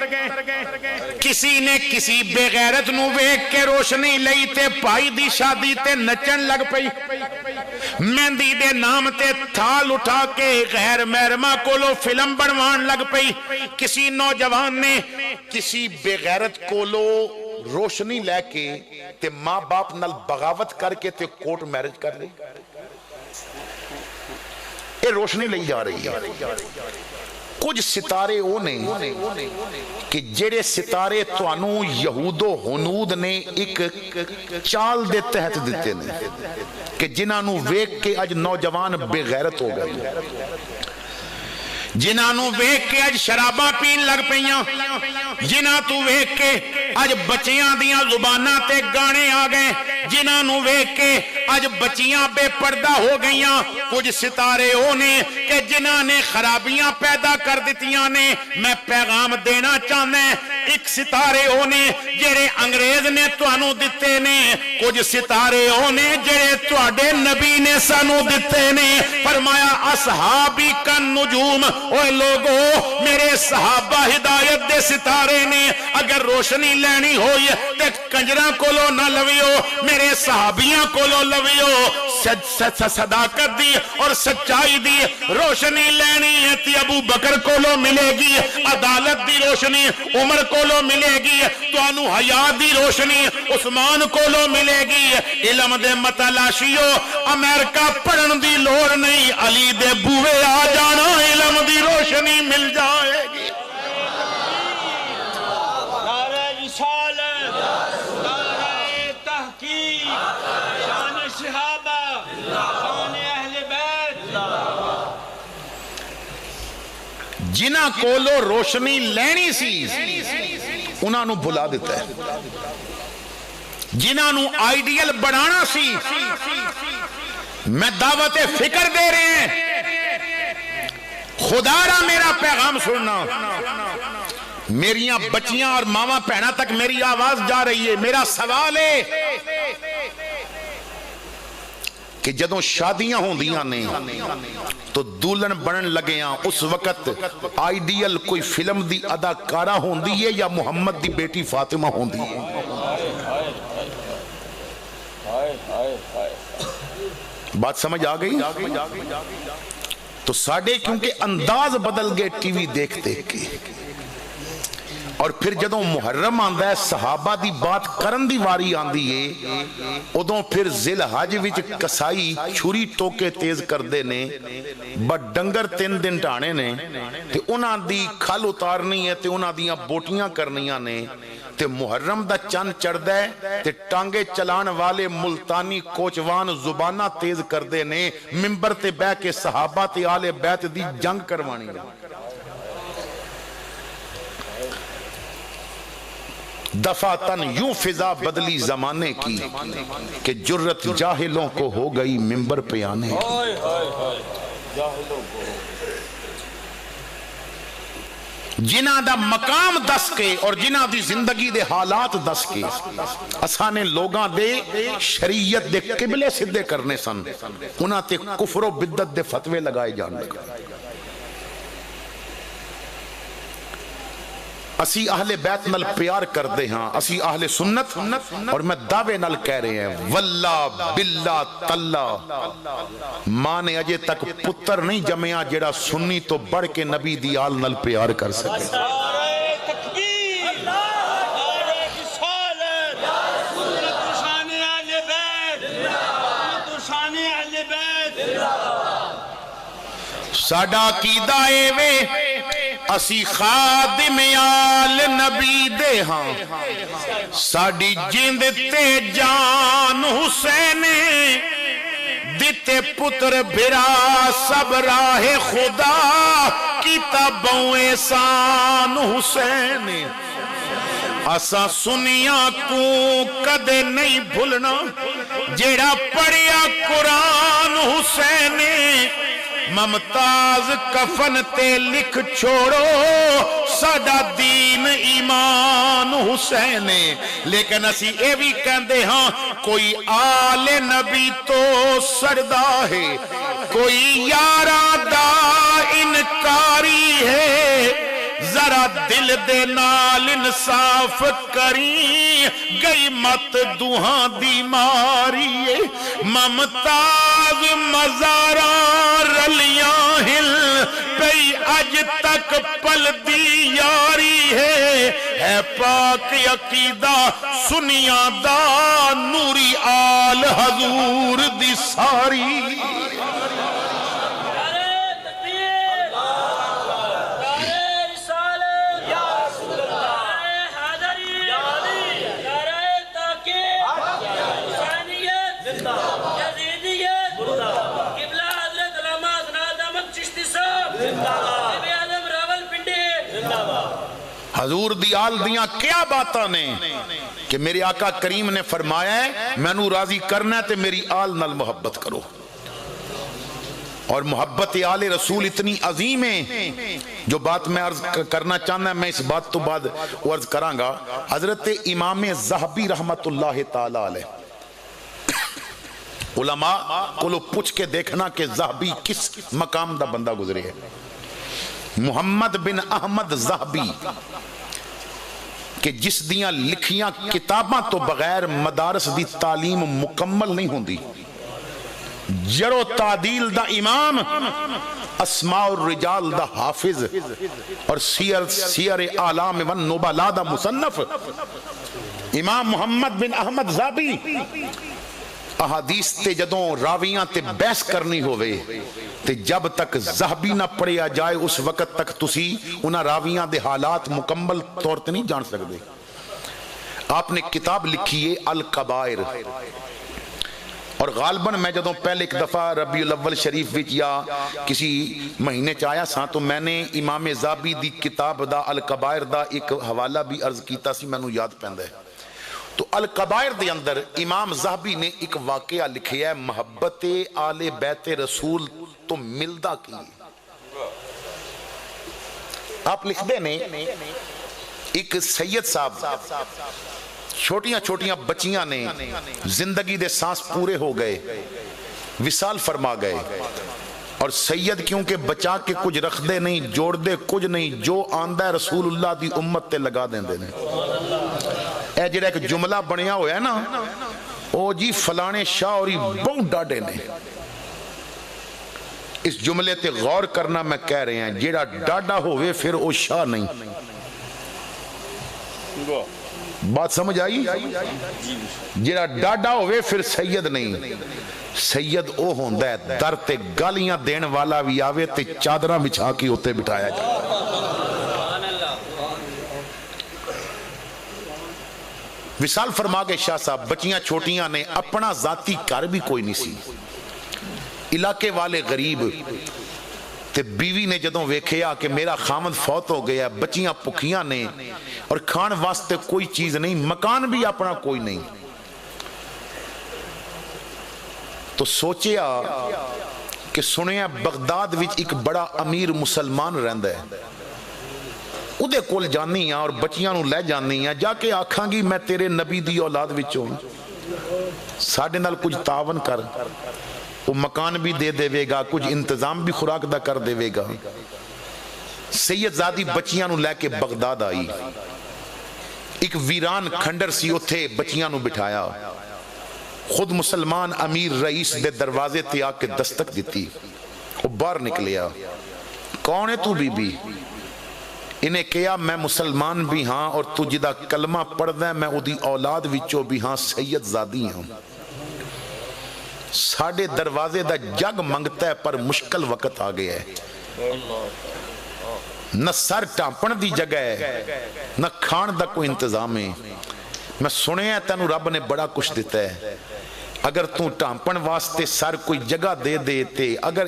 کسی نے کسی بے غیرت نو ویکھ کے روشنی لئی تے بھائی دی شادی تے نچن لگ پئی، مہندی دے نام تے تھال اٹھا کے غیر محرمہ کولو فلم بنوان لگ پئی، کسی نوجوان نے کسی بے غیرت کولو روشنی لے کے تے ماں باپ نال بغاوت کر کے تے کورٹ میرج کر لی۔ یہ روشنی لئی جا رہی ہے۔ کچھ ستارے اونے کہ جڑے ستارے توانو یہود و ہنود نے ایک چال دے تحت دیتے نے کہ جنہاں نو ویکھ کے اج نوجوان بے غیرت ہو گئے، جنہاں نو ویکھ کے اج شراباں پین لگ پئیاں، جنہاں تو ویکھ کے اج بچیاں دیاں زباناں تے گانے آ گئے، جنہاں نو ویکھ کے اج بچیاں بے پردہ ہو گئیاں۔ کچھ ستارے ہونے کہ جنہاں نے خرابیاں پیدا کر دیتیاں نے۔ میں پیغام دینا چاہنا ہے، ایک ستارے ہونے جڑے انگریز نے توانو دتے نے، کچھ ستارے ہونے جڑے تواڈے نبی نے سانو دتے نے۔ فرمایا اصحابی کا نجوم، اوے لوگو میرے صحابہ ہدایت دے ستارے نے، اگر روشنی لینی ہوئی تے کنجراں کولو نہ لویو، میرے صحابیاں کولو لویو۔ صداقت دی اور سچائی دی روشنی لینی ہے تے ابو بکر کولو ملے گی، عدالت دی روشنی عمر کولو ملے گی، توانو حیا دی روشنی عثمان کولو ملے گی۔ علم دے متلاشیو امریکہ پڑھن دی لوڑ نہیں، علی دے بوئے آ جانا علم دی روشنی مل جائے گی۔ نعرہ رسالت، نعرہ تحقیق، شان صحابہ، شان اہل بیت۔ جنہاں کولو روشنی لینی سی انہاں نو بھلا دیتا ہے، جنہاں نو آئیڈیل بنانا سی میں دعوت فکر دے رہے ہیں۔ خدا را میرا پیغام سننا، میریاں بچیاں اور ماما پہنا تک میری آواز جا رہی ہے۔ میرا سوال ہے کہ جدوں شادیاں ہوں دیاں نے تو دولن بنن لگیاں، اس وقت آئیڈیل کوئی فلم دی اداکارہ ہوں دی ہے یا محمد دی بیٹی فاطمہ ہوں دی ہے؟ بات سمجھ آ گئی؟ تو ساڑھے کیونکہ انداز بدل گئے ٹی وی دیکھ دیکھ کے، اور پھر جدوں محرم آندہ ہے صحابہ دی بات کرن دی واری آندی ہے، ادوں پھر ذل حج وچ کسائی چھری ٹوکے تیز کر دے نے، بٹ ڈنگر 3 دن ٹانے نے، تے انہاں دی کھال اتارنی ہے تے انہاں دیاں بوٹیاں کرنیاں نے، تے محرم دا چند چڑھ دے تے ٹانگے چلان والے ملتانی کوچوان زبانہ تیز کر دے نے، ممبر تے بے کے صحابہ تے آل بیت دی جنگ کروانی ہے۔ دفعتاً یوں فضا بدلی زمانے کی کہ جرت جاہلوں کو ہو گئی ممبر پہ آنے کی۔ جنہ دا مقام دس کے اور جنہ دی زندگی دے حالات دس کے اسانے لوگاں دے شریعت دے قبلے صدے کرنے سن، انہاں تے کفر و بدت دے فتوے لگائے جان لگا۔ اسی اہل بیت نل پیار کر دے ہاں، اسی اہل سنت، اور میں دعوے نل کہہ رہے ہیں واللہ باللہ تاللہ ماں نے اجے تک پتر نہیں جمعیاں جڑا سنی تو بڑھ کے نبی دی آل نل پیار کر سکے۔ نعرہ تکبیر، نعرہ رسالت، سنت شان اہل بیت، سنت شان اہل بیت۔ ساڈا عقیدہ اے وے اسی خادم آل نبی دے ہاں، ساڈی جند تے جان حسین دیتے پتر بھرا سب راہ خدا کیتا بوں احسان حسین۔ اسا سنیاں کو کدے نہیں بھولنا جیڑا پڑھیا قرآن حسین، ممتاز کفن تے لکھ چھوڑو ساڈا دین ایمان حسین۔ لیکن اسی اے بھی کہندے ہاں کوئی آل نبی تو سردا ہے، کوئی یاراں دا ذرا دل دے نال انصاف کری گئی مت دوہاں دی ماری ممتاز مزارا رلیاں ہل پئی اج تک پل دی یاری ہے پاک عقیدہ سنیاں دا نوری آل حضور دی ساری حضور دی آل دیاں کیا باتاں نے کہ میرے آقا کریم نے فرمایا ہے میں نو راضی کرنا ہے تے میری آل نال محبت کرو اور محبت آل رسول اتنی عظیم ہے جو بات میں عرض کرنا چاہنا ہے میں اس بات تو بعد عرض کروں گا حضرت امام ذہبی رحمت اللہ تعالی علیہ علماء کو لو پوچھ کے دیکھنا کہ ذہبی کس مقام دا بندہ گزرے ہے محمد بن احمد ذہبی کہ جس دیاں لکھیاں کتاباں تو بغیر مدارس دی تعلیم مکمل نہیں ہوندی جرو تعدیل دا امام اسماء الرجال دا حافظ اور سیر اعلام ون نبلاء دا مصنف امام محمد بن احمد ذہبی احادیث تے جدوں راویاں تے بحث کرنی ہوئے تے جب تک ذہبی نہ پڑھیا جائے اس وقت تک تسی انہاں راویاں دے حالات مکمل طور تے نہیں جان سکتے آپ نے کتاب لکھی ہے الکبائر اور غالباً میں جدوں پہلے ایک دفعہ ربیع الاول شریف وچ یا کسی مہینے چایا سا تو میں نے امام ذہبی دی کتاب دا الکبائر دا ایک حوالہ بھی عرض کیتا سی میں نو یاد پیندا ہے تو الکبائر دے اندر امام ذہبی نے ایک واقعہ لکھیا ہے محبت آل بیت رسول تو ملدہ کی آپ لکھ دے نے ایک سید صاحب چھوٹیاں چھوٹیاں بچیاں نے زندگی دے سانس پورے ہو گئے وصال فرما گئے اور سید کیونکہ بچا کے کچھ رکھ دے نہیں جوڑ دے کچھ نہیں جو آندہ ہے رسول اللہ دی امت تے لگا دیں دے اے جڑا ایک جملہ بنیا ہویا ہے نا او جی فلانے شاہ اوری بہت ڈاڈے نے اس جملے تے غور کرنا میں کہہ رہے ہیں جڑا ڈاڈا ہوئے پھر او شاہ نہیں بات سمجھ آئی جڑا ڈاڈا ہوئے پھر سید نہیں سید او ہوندہ ہے در تے گالیاں دین والا بھی آوے تے چادرہ بچھا کی ہوتے بٹھایا جاتا وصال فرما گئے شاہ صاحب بچیاں چھوٹیاں نے اپنا ذاتی گھر بھی کوئی نہیں سی علاقے والے غریب تے بیوی نے جدوں ویکھیا کہ میرا خامد فوت ہو گیا بچیاں پکھیاں نے اور کھان واسطے کوئی چیز نہیں مکان بھی اپنا کوئی نہیں تو سوچیا کہ سنیا بغداد وچ ایک بڑا امیر مسلمان رہندا ہے اودے کول جانی ہیں اور بچیاں نو لے جانی ہیں جا کے آکھاں گی میں تیرے نبی دی اولاد وچوں ساڈے نال کچھ تعاون کر وہ مکان بھی دے دے گا کچھ انتظام بھی خوراک دا کر دے گا سید زادی بچیاں نو لے کے بغداد آئی ایک ویران کھنڈر سی اتھے بچیاں نو بٹھایا خود مسلمان امیر رئیس دے دروازے تے آ کے دستک دیتی وہ باہر نکلیا کون ہے تو بی بی انہیں کہا میں مسلمان بھی ہاں اور تو جدہ کلمہ پڑھ دیں میں ادھی اولاد وچوں بھی ہاں سید زادی ہوں ساڑھے دروازے دا جگ منگتا ہے پر مشکل وقت آ گیا ہے نہ سر ٹامپن دی جگہ ہے نہ کھان دا کوئی انتظام ہے میں سنے ہیں تینو رب نے بڑا کچھ دیتا ہے اگر تو ٹامپن واسطے سر کوئی جگہ دے دیتے اگر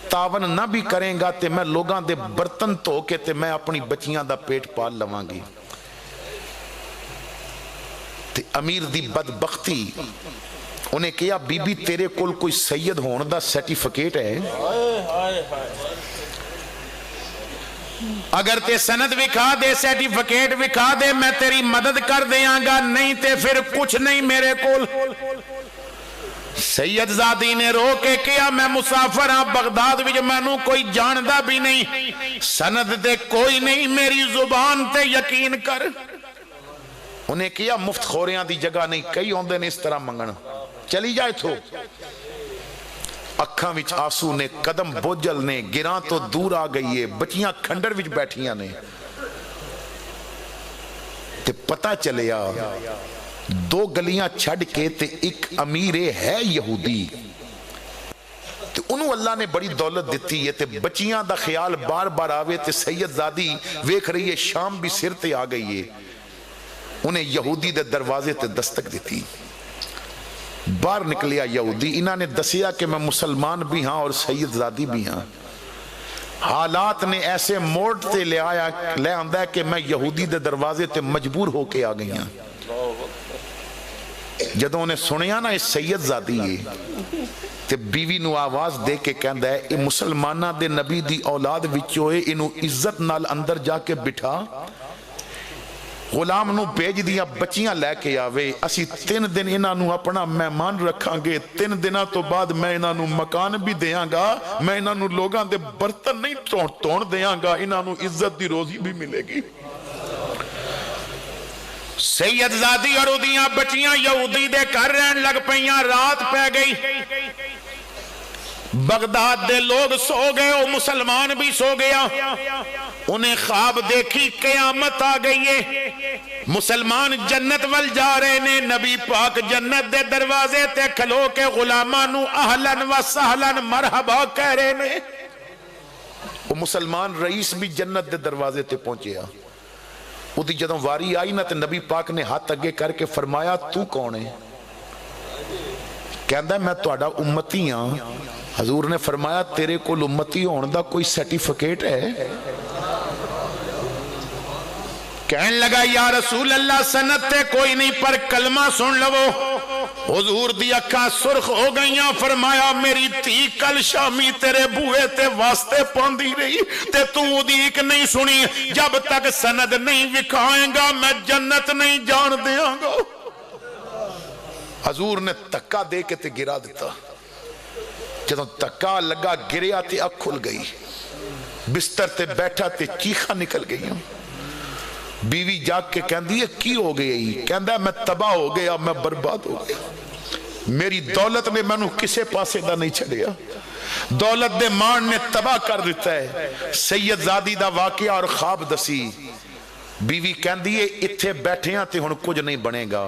تعاون نہ بھی کریں گا تے میں لوگاں دے برتن تو کے تے میں اپنی بچیاں دا پیٹ پال لواں گی تے امیر دی بدبختی انہیں کہا بی بی تیرے کول کوئی سید ہون دا سرٹیفکیٹ ہے اگر تے سند وکھا دے سرٹیفکیٹ وکھا دے میں تیری مدد کر دیاں گا نہیں تے پھر کچھ نہیں میرے کول سید زادی نے رو کے کیا میں مسافر ہاں بغداد وچ مینوں کوئی جاندا بھی نہیں سند تے کوئی نہیں میری زبان تے یقین کر انہیں کیا مفت خوریاں دی جگہ نہیں کئی ہوندے نے اس طرح منگن چلی جائے تھو اکھاں وچ آنسو نے قدم بوجھل نے گراں تو دور آ گئی ہے بچیاں کھنڈر وچ بیٹھیاں نے تے پتہ چلیا دو گلیاں چھڑ کے تے ایک امیر ہے یہودی تے انہوں اللہ نے بڑی دولت دیتی ہے تے بچیاں دا خیال بار بار آوے تے سید زادی ویکھ رہی ہے شام بھی سر تے آ گئی ہے انہیں یہودی دے دروازے تے دستک دیتی باہر نکلیا یہودی انہاں نے دسیا کہ میں مسلمان بھی ہاں اور سید زادی بھی ہاں حالات نے ایسے موڑ تے لے آندہ ہے کہ میں یہودی دے دروازے تے مجبور ہو کے آ گئی ہاں جدوں انہیں سنیا نا اس سید زادی ہے تے بیوی نو آواز دے کے کہندہ ہے اے مسلمانہ دے نبی دی اولاد وچوئے انہوں عزت نال اندر جا کے بٹھا غلام نو بیج دیا بچیاں لے کے آوے اسی 3 دن انہاں نو اپنا مہمان رکھاں گے 3 دنہ تو بعد میں انہاں نو مکان بھی دیاں گا میں انہاں نو لوگاں دے برتن نہیں توڑ دیاں گا انہاں نو عزت دی روزی بھی ملے گی سید زادی اور ادیاں بچیاں یہودی دے کر رہن لگ پئیاں رات پہ گئی بغداد دے لوگ سو گئے وہ مسلمان بھی سو گیا انہیں خواب دیکھی قیامت آ گئی ہے مسلمان جنت وال جا رہے نے نبی پاک جنت دے دروازے تے کھلو کے غلامانو اہلن و سہلن مرحبا کہہ رہے نے وہ مسلمان رئیس بھی جنت دے دروازے تے پہنچیا وہ دی جدوں واری آئی نا تے نبی پاک نے ہاتھ اگے کر کے فرمایا تو کون ہے کہندہ میں توڑا امتی ہاں حضور نے فرمایا تیرے کو امتی ہون دا کوئی سرٹیفکیٹ ہے کہنے لگا یا رسول اللہ سنت تے کوئی نہیں پر کلمہ سن لو حضور دی اکھاں سرخ ہو گئیاں فرمایا میری تھی کل شامی تیرے بوئے تے واسطے پاندی رہی تے تو دیکھ نہیں سنی جب تک سند نہیں وکھائیں گا میں جنت نہیں جان دیاں گا حضور نے تکا دے کے تے گرا دیتا جدوں تکا لگا گریا تے اکھ کھل گئی بستر تے بیٹھا تے چیخا نکل گئی بیوی جاگ کے کہندی ہے کی ہو گئی کہندہ ہے میں تباہ ہو گیا میں برباد ہو گیا میری دولت نے میں نو کسے پاسے دا نہیں چھڑیا دولت دے مان نے تباہ کر دیتا ہے سید زادی دا واقعہ اور خواب دسی بیوی کہندی ہے اتھے بیٹھے ہیں تے ہن کچھ نہیں بنے گا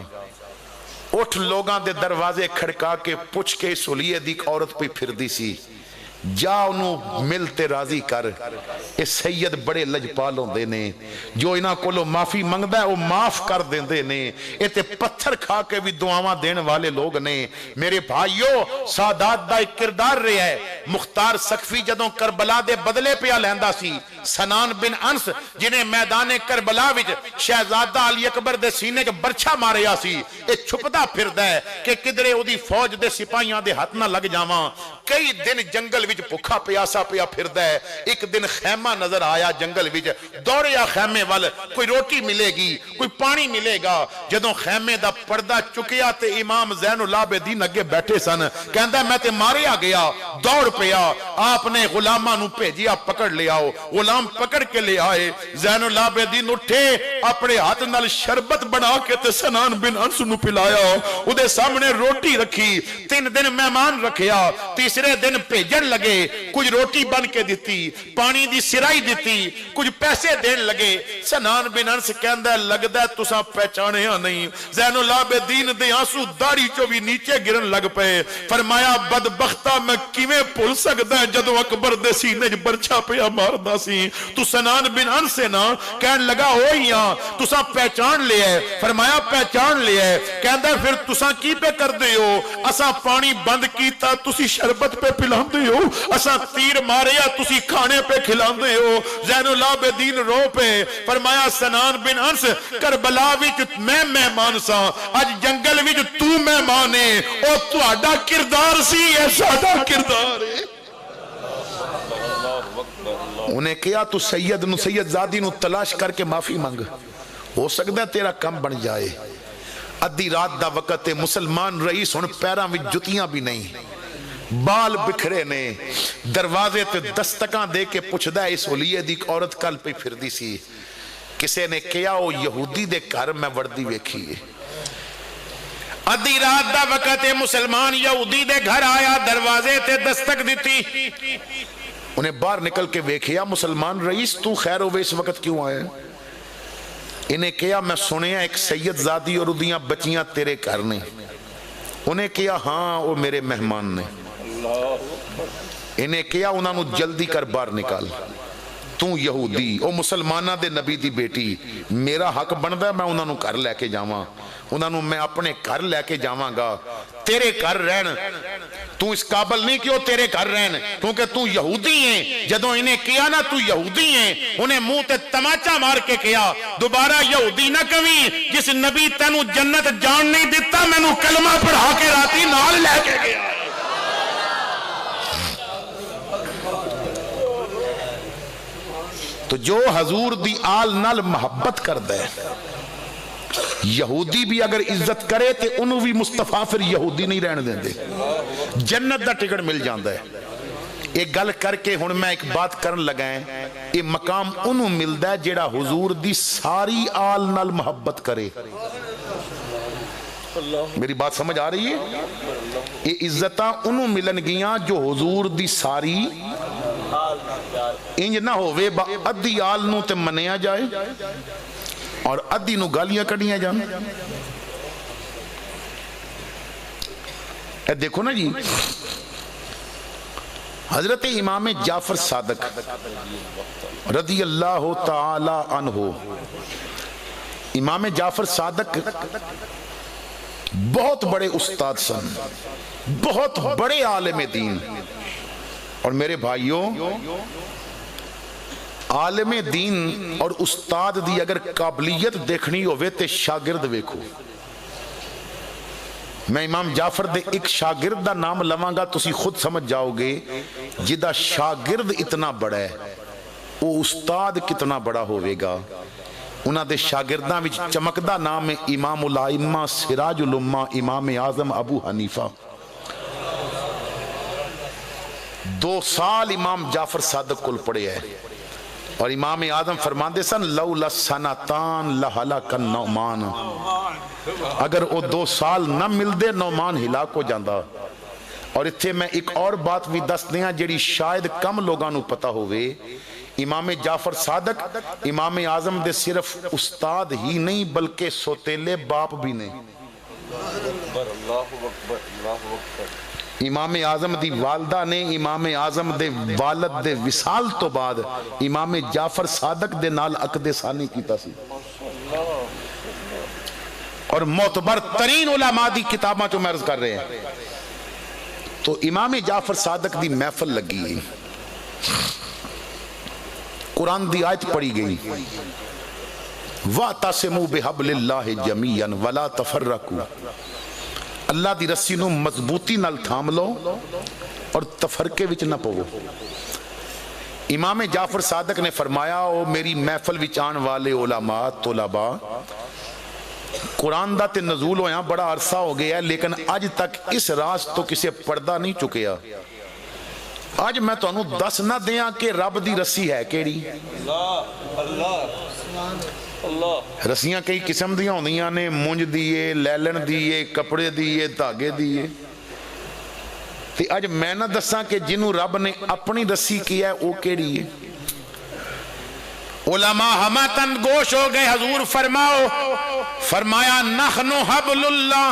اٹھ لوگاں دے دروازے کھڑکا کے پوچھ کے سولیے دی عورت پہ پھر دی سی جا انہوں ملتے راضی کر اے سید بڑے لجپال ہوندے نے جو انہاں کولو معافی منگدا ہے وہ معاف کر دیندے نے اے تے پتھر کھا کے بھی دعاواں دین والے لوگ نے میرے بھائیو سادات دا ایک کردار رہا ہے مختار سقفی جدوں کربلا دے بدلے پہ لیندا سی سنان بن انس جنہیں میدان کربلا وچ شہزادہ علی اکبر دے سینے کے برچھا ماریا سی اے چھپدا پھردا ہے کہ کدرے او دی فوج دے سپاہیاں دے ہاتھ نہ لگ جاواں کئی دن جنگل وچ بھکھا پیاسا پیا پھردا ہے ایک دن خیمہ نظر آیا جنگل وچ دوڑیا خیمے وال کوئی روٹی ملے گی کوئی پانی ملے گا جدوں خیمے دا پردہ چکیا تے امام زین العابدین اگے بیٹھے سن کہندا میں تے ماریا گیا دوڑ پیا آپ نے غلاماں نو بھیجیا پکڑ لے آؤ غلام پکڑ کے لے آئے زین العابدین اٹھے اپنے ہاتھ نال شربت بنا کے تے سنان بن انس نو پلایا او دے سامنے روٹی رکھی 3 دن مہمان رکھیا تیسرے دن بھیجن لگے کچھ روٹی بن کے دیتی پانی دی سرائی دیتی کچھ پیسے دین لگے سنان بن انس کہندا لگدا ہے تساں پہچانیا نہیں زین العابدین دے آنسو داڑھی چوں بھی نیچے گرن لگ پئے فرمایا بدبختہ میں کیویں بھول سکدا ہے جدوں اکبر دے سینے وچ برچھا پیا ماردا سی تو سنان بن انس سے نا کہن لگا ہوئیاں تساں پہچان لیا ہے فرمایا پہچان لیا ہے کہندا پھر تساں کی پہ کر دے ہو اساں پانی بند کیتا تسی شربت پہ پلان دے ہو اساں تیر ماریا تسی کھانے پہ کھلان دے ہو زین العابدین رو پہ فرمایا سنان بن انس کربلا وچ میں مہمان سا اج جنگل وچ تو مہمان ہے او تہاڈا کردار سی اے ساڈا کردار ہے انہیں کیا تو سید زادی نو تلاش کر کے معافی مانگ ہو سکتا ہے تیرا کم بن جائے ادھی رات دا وقت مسلمان رئیس ہن پیراں وچ جتیاں بھی نہیں، بال بکھرے نے، دروازے تے دستکاں دے کے پوچھدا ہے اس ولیے دی ایک عورت کل پہ پھردی سی، کسے نے کیا او یہودی دے گھر میں وردی ویکھی ہے۔ ادھی رات دا وقت مسلمان یہودی دے گھر آیا، دروازے تے دستک دیتی، انہیں باہر نکل کے ویکھیا، مسلمان رئیس تو خیر ہوئے اس وقت کیوں آئے؟ انہیں کیا میں سنیا ایک سید زادی اور ادیاں بچیاں تیرے گھر نے، انہیں کیا ہاں وہ میرے مہمان نے، انہیں کیا انہوں نے جلدی کر باہر نکال، تو یہودی او مسلمانہ دے نبی دی بیٹی، میرا حق بندا ہے میں انہوں نے گھر لے کے جاواں، انہوں نے میں اپنے گھر لے کے جاواں گا، تیرے گھر رہن تو اس قابل نہیں کہ وہ تیرے گھر رہن، کیونکہ تو یہودی ہیں۔ جدوں انہیں کیا نا تو یہودی ہیں، انہیں منہ تے تماچا مار کے کیا دوبارہ یہودی نہ کہیں، جس نبی تینوں جنت جان نہیں دیتا میں نو کلمہ پڑھا کے راتی نال لے کے گیا۔ تو جو حضور دی آل نال محبت کر دے، یہودی بھی اگر عزت کرے تو انہوں بھی مصطفیٰ پھر یہودی نہیں رہن دیں دے، جنت دا ٹکٹ مل جاندہ ہے۔ ایک گل کر کے ہن میں ایک بات کرن لگائیں، یہ مقام انہوں ملدہ ہے جیڑا حضور دی ساری آل نال محبت کرے۔ میری بات سمجھ آ رہی ہے؟ یہ عزتاں انہوں ملن گیاں جو حضور دی ساری انج نہ ہوئے با ادھی آل نو تے منیا جائے اور ادھی نو گالیاں کڑیاں جان۔ اے دیکھو نا جی، حضرت امام جعفر صادق رضی اللہ تعالی عنہ، امام جعفر صادق بہت بڑے استاد سن، بہت بڑے عالم دین، اور میرے بھائیوں عالم دین اور استاد دی اگر قابلیت دیکھنی ہوئے تے شاگرد ویکھو۔ میں امام جعفر دے ایک شاگرد دا نام لواں گا، تسی خود سمجھ جاؤ گے جدہ شاگرد اتنا بڑا ہے وہ استاد کتنا بڑا ہوئے گا۔ انہاں دے شاگرداں وچ چمکدہ نام ہے امام الائمہ سراج الامہ امام اعظم ابو حنیفہ۔ 2 سال امام جعفر صادق کل پڑے ہے، اور امام اعظم فرماندے سن لولا سنتان لہلک النعمان، اگر وہ 2 سال نہ مل دے نعمان ہلاک ہو جاندہ۔ اور اتھے میں ایک اور بات بھی دس دیاں جیڑی شاید کم لوگاں نو پتہ ہوئے، امام جعفر صادق امام اعظم دے صرف استاد ہی نہیں بلکہ سوتیلے باپ بھی نہیں۔ امام اعظم دی والدہ نے امام اعظم دے والد دے وصال تو بعد امام جعفر صادق دے نال عقد ثانی کیتا سی، اور معتبر ترین علماء دی کتاباں جو میں عرض کر رہے ہیں۔ تو امام جعفر صادق دی محفل لگی ہے، قرآن دی آیت پڑھی گئی وَاعْتَصِمُوا بِحَبْلِ اللَّهِ جَمِيعًا وَلَا تَفَرَّقُوا، اللہ دی رسی نو مضبوطی نال تھام لو اور تفرقے وچ نہ پو۔ امام جعفر صادق نے فرمایا او میری محفل وچ آن والے علماء طلباء، قرآن دا تے نزول ہویا بڑا عرصہ ہو گیا ہے لیکن آج تک اس راز تو کسے پردہ نہیں چکیا۔ آج میں تو انہوں دس نہ دیاں کہ رب دی رسی ہے کیڑی۔ رسیاں کئی قسم دیاں ہوندیاں نے، مونج دیئے، لیلن دیئے، کپڑے دیئے، دھاگے دیئے۔ تے آج میں نہ دساں کہ جنہوں رب نے اپنی رسی کیا ہے وہ کیڑی ہے۔ علماء ہماتن گوش ہو گئے، حضور فرمایا نحنو حبل اللہ،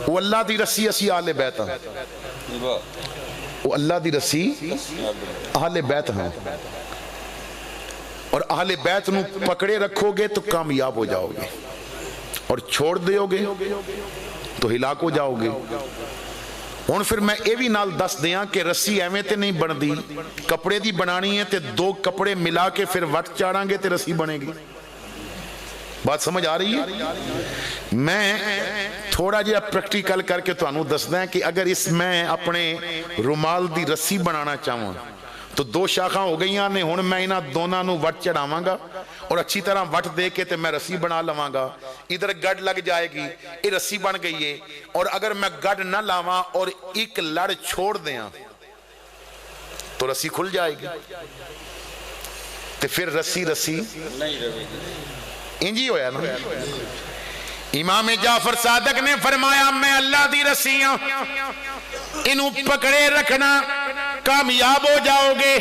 وہ اللہ دی رسی اسی اہل بیت ہیں، وہ اللہ دی رسی اہل بیت ہیں، اور اہل بیت نو پکڑے رکھو گے تو کامیاب ہو جاؤ گے، اور چھوڑ دیو گے تو ہلاک ہو جاؤ گے۔ ہون پھر میں اے بھی نال دس دیاں کہ رسی ایویں تے نہیں بن دی، کپڑے دی بنانی ہے تے 2 کپڑے ملا کے پھر وٹ چاڑاں گے تے رسی بنے گی۔ بات سمجھ آ رہی ہے؟ میں تھوڑا جہا پریکٹیکل کر کے تو انہوں دس دیں کہ اگر اس میں اپنے رومال دی رسی بنانا چاہوں تو دو شاخاں ہو گئی نے، ہن میں انہاں دونوں نو وٹ چڑھاواں گا اور اچھی طرح وٹ دے کے تے میں رسی بنا لواں گا، ادھر گڈ لگ جائے گی، یہ رسی بن گئی ہے۔ اور اگر میں گڈ نہ لاواں اور ایک لڑ چھوڑ دیاں تو رسی کھل جائے گی، تے پھر رسی انجی ہویا نا۔ امام جعفر صادق نے فرمایا میں اللہ دی رسیاں انہوں پکڑے رکھنا کامیاب ہو جاؤ گے،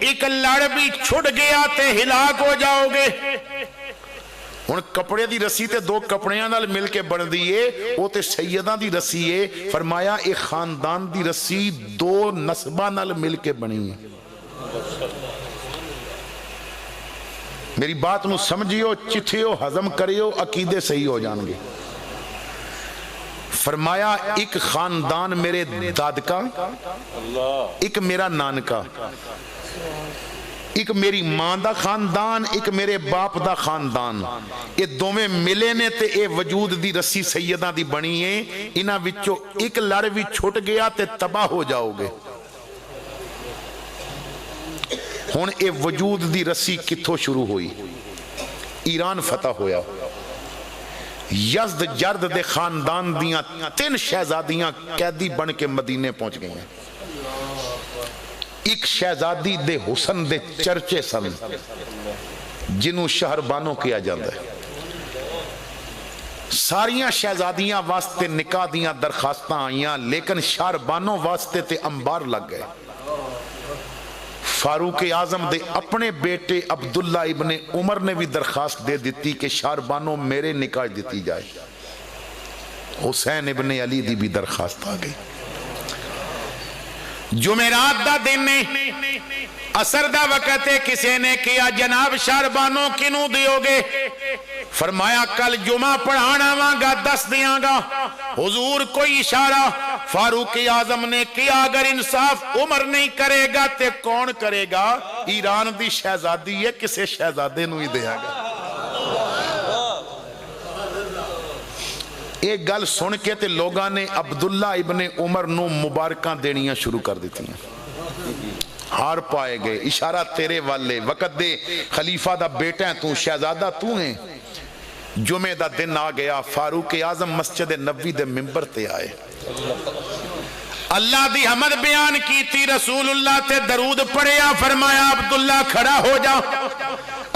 ایک لڑ بھی چھڑ گیا تے ہلاک ہو جاؤ گے۔ ہن کپڑے دی رسی تے دو کپڑیاں نال مل کے بن دیئے، وہ تے سیدہ دی رسی ہے، فرمایا ایک خاندان دی رسی دو نسبہ نال مل کے بنی ہے۔ میری بات نو سمجھیو، چٹھیو، ہضم کریو، عقیدے صحیح ہو جان گے۔ فرمایا ایک خاندان میرے داد کا، ایک میرا نان کا، ایک میری ماں دا خاندان، ایک میرے باپ دا خاندان، یہ دوویں ملے نے تے اے وجود دی رسی سیدہ دی بنی ہے، انہاں وچوں ایک لڑ بھی چھٹ گیا تے تباہ ہو جاؤ گے۔ ہن اے وجود دی رسی کتھوں شروع ہوئی؟ ایران فتح ہویا، یزد جرد دے خاندان دیاں 3 شہزادیاں قیدی بن کے مدینے پہنچ گئی ہیں۔ ایک شہزادی دے حسن دے چرچے سن جنہوں شہربانوں کیا جاندہ ہے، ساریاں شہزادیاں واسطے نکاح دیاں درخواستاں آئیاں، لیکن شہربانوں واسطے تے انبار لگ گئے۔ فاروق اعظم دے اپنے بیٹے عبداللہ ابن عمر نے بھی درخواست دے دیتی کہ شہربانوں میرے نکاح دیتی جائے، حسین ابن علی دی بھی درخواست آ گئی۔ جمعرات دا دن نے اثر دا وقت ہے، کسی نے کیا جناب شہربانوں کنوں دیو گے؟ فرمایا کل جمعہ پڑھانا وانگا 10 دیاں گا۔ حضور کوئی اشارہ؟ فاروق اعظم نے کیا اگر انصاف عمر نہیں کرے گا تے کون کرے گا؟ ایران دی شہزادی ہے، کسے شہزادے نو ہی دیا گا۔ ایک گل سن کے تے لوگاں نے عبداللہ ابن عمر نو مبارکاں دینیاں شروع کر دیتی ہیں، ہار پائے گئے، اشارہ تیرے والے، وقت دے خلیفہ دا بیٹا ہے تو، شہزادہ تو ہیں۔ جمعہ دا دن آ گیا، فاروق اعظم مسجد نبوی دے منبر تے آئے، اللہ دی حمد بیان کی تھی، رسول اللہ تے درود پڑھیا، فرمایا عبداللہ کھڑا ہو جا۔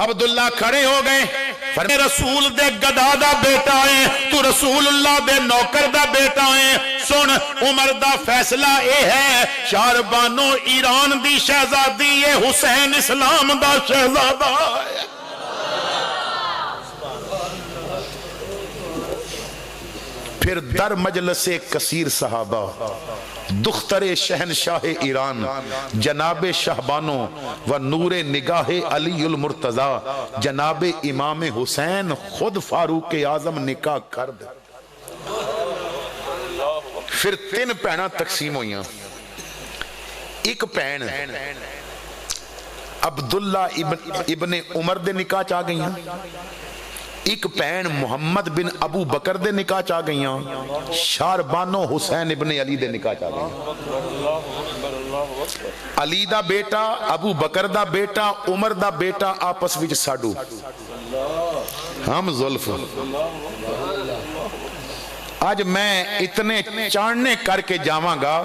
عبداللہ کھڑے ہو گئے، فرمایا رسول دے گدا دا بیٹا ہے، تو رسول اللہ دے نوکر دا بیٹا ہے، سن عمر دا فیصلہ اے ہے، شہربانو ایران دی شہزادی ہے، حسین اسلام دا شہزادہ ہے۔ پھر در مجلس کثیر صحابہ دختر شہنشاہ ایران جناب شہبانو و نور نگاہ علی المرتضی جناب امام حسین خود فاروق اعظم نکاح کر دے۔ پھر 3 بہناں تقسیم ہوئیاں، ایک بہن عبداللہ ابن عمر دے نکاح چاہ گئیاں، ایک بہن محمد بن ابو بکر دے نکاح چاہ گئیاں، شہربانو حسین ابن علی دے نکاح چاہ گئیاں۔ علی دا بیٹا، ابو بکر دا بیٹا، عمر دا بیٹا آپس وچ ساڈو ہم زلف۔ آج میں اتنے چاڑنے کر کے جاواں گا،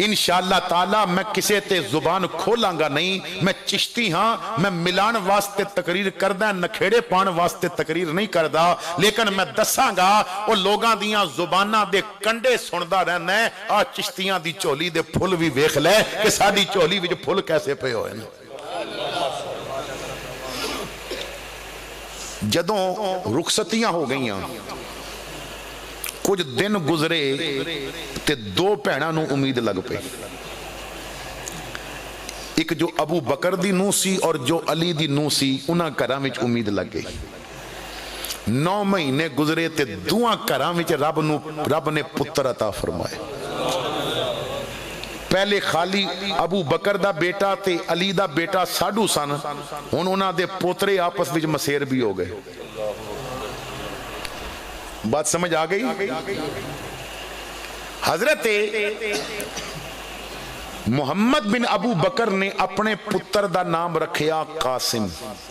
انشاءاللہ تعالی میں کسے تے زبان کھولاں گا نہیں، میں چشتی ہاں، میں ملان واسطے تقریر کردہ، نکھیڑے پان واسطے تقریر نہیں کردہ، لیکن میں دساں گا وہ لوگاں دیاں زبانہ دے کنڈے سندہ رہنا ہے۔ آج چشتیاں دی چولی دے پھل بھی ویکھ لے کہ ساڈی چولی وچ پھل کیسے پے ہوئے ہیں۔ جدوں رخصتیاں ہو گئیاں، کچھ دن گزرے تے 2 بہناں نو امید لگ پئی، ایک جو ابو بکر دی نو سی اور جو علی دی نو سی، انہاں گھراں وچ امید لگ گئی۔ 9 مہینے گزرے تے دوہاں گھراں وچ رب نے پتر عطا فرمائے۔ پہلے خالی ابو بکر دا بیٹا تے علی دا بیٹا ساڈو سن، ہن انہاں دے پوترے آپس وچ مسیر بھی ہو گئے۔ بات سمجھ آ گئی؟ حضرت ਮੁਹੰਮਦ ਬਿਨ ਅਬੂ ਬਕਰ ਨੇ ਆਪਣੇ ਪੁੱਤਰ ਦਾ ਨਾਮ ਰੱਖਿਆ ਕਾਸਿਮ।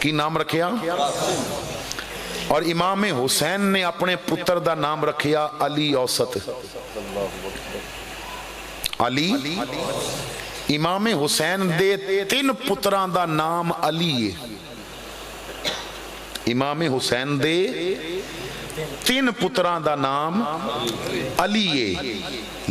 ਕੀ ਨਾਮ ਰੱਖਿਆ? ਔਰ ਇਮਾਮ ਹੁਸੈਨ ਨੇ ਆਪਣੇ ਪੁੱਤਰ ਦਾ ਨਾਮ ਰੱਖਿਆ ਅਲੀ ਔਸਤ। ਅਲੀ। ਇਮਾਮ ਹੁਸੈਨ ਦੇ 3 ਪੁੱਤਰਾਂ ਦਾ ਨਾਮ ਅਲੀ ਹੈ। ਇਮਾਮ ਹੁਸੈਨ ਦੇ 3 ਪੁੱਤਰਾਂ ਦਾ ਨਾਮ ਅਲੀ ਹੈ,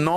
9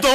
2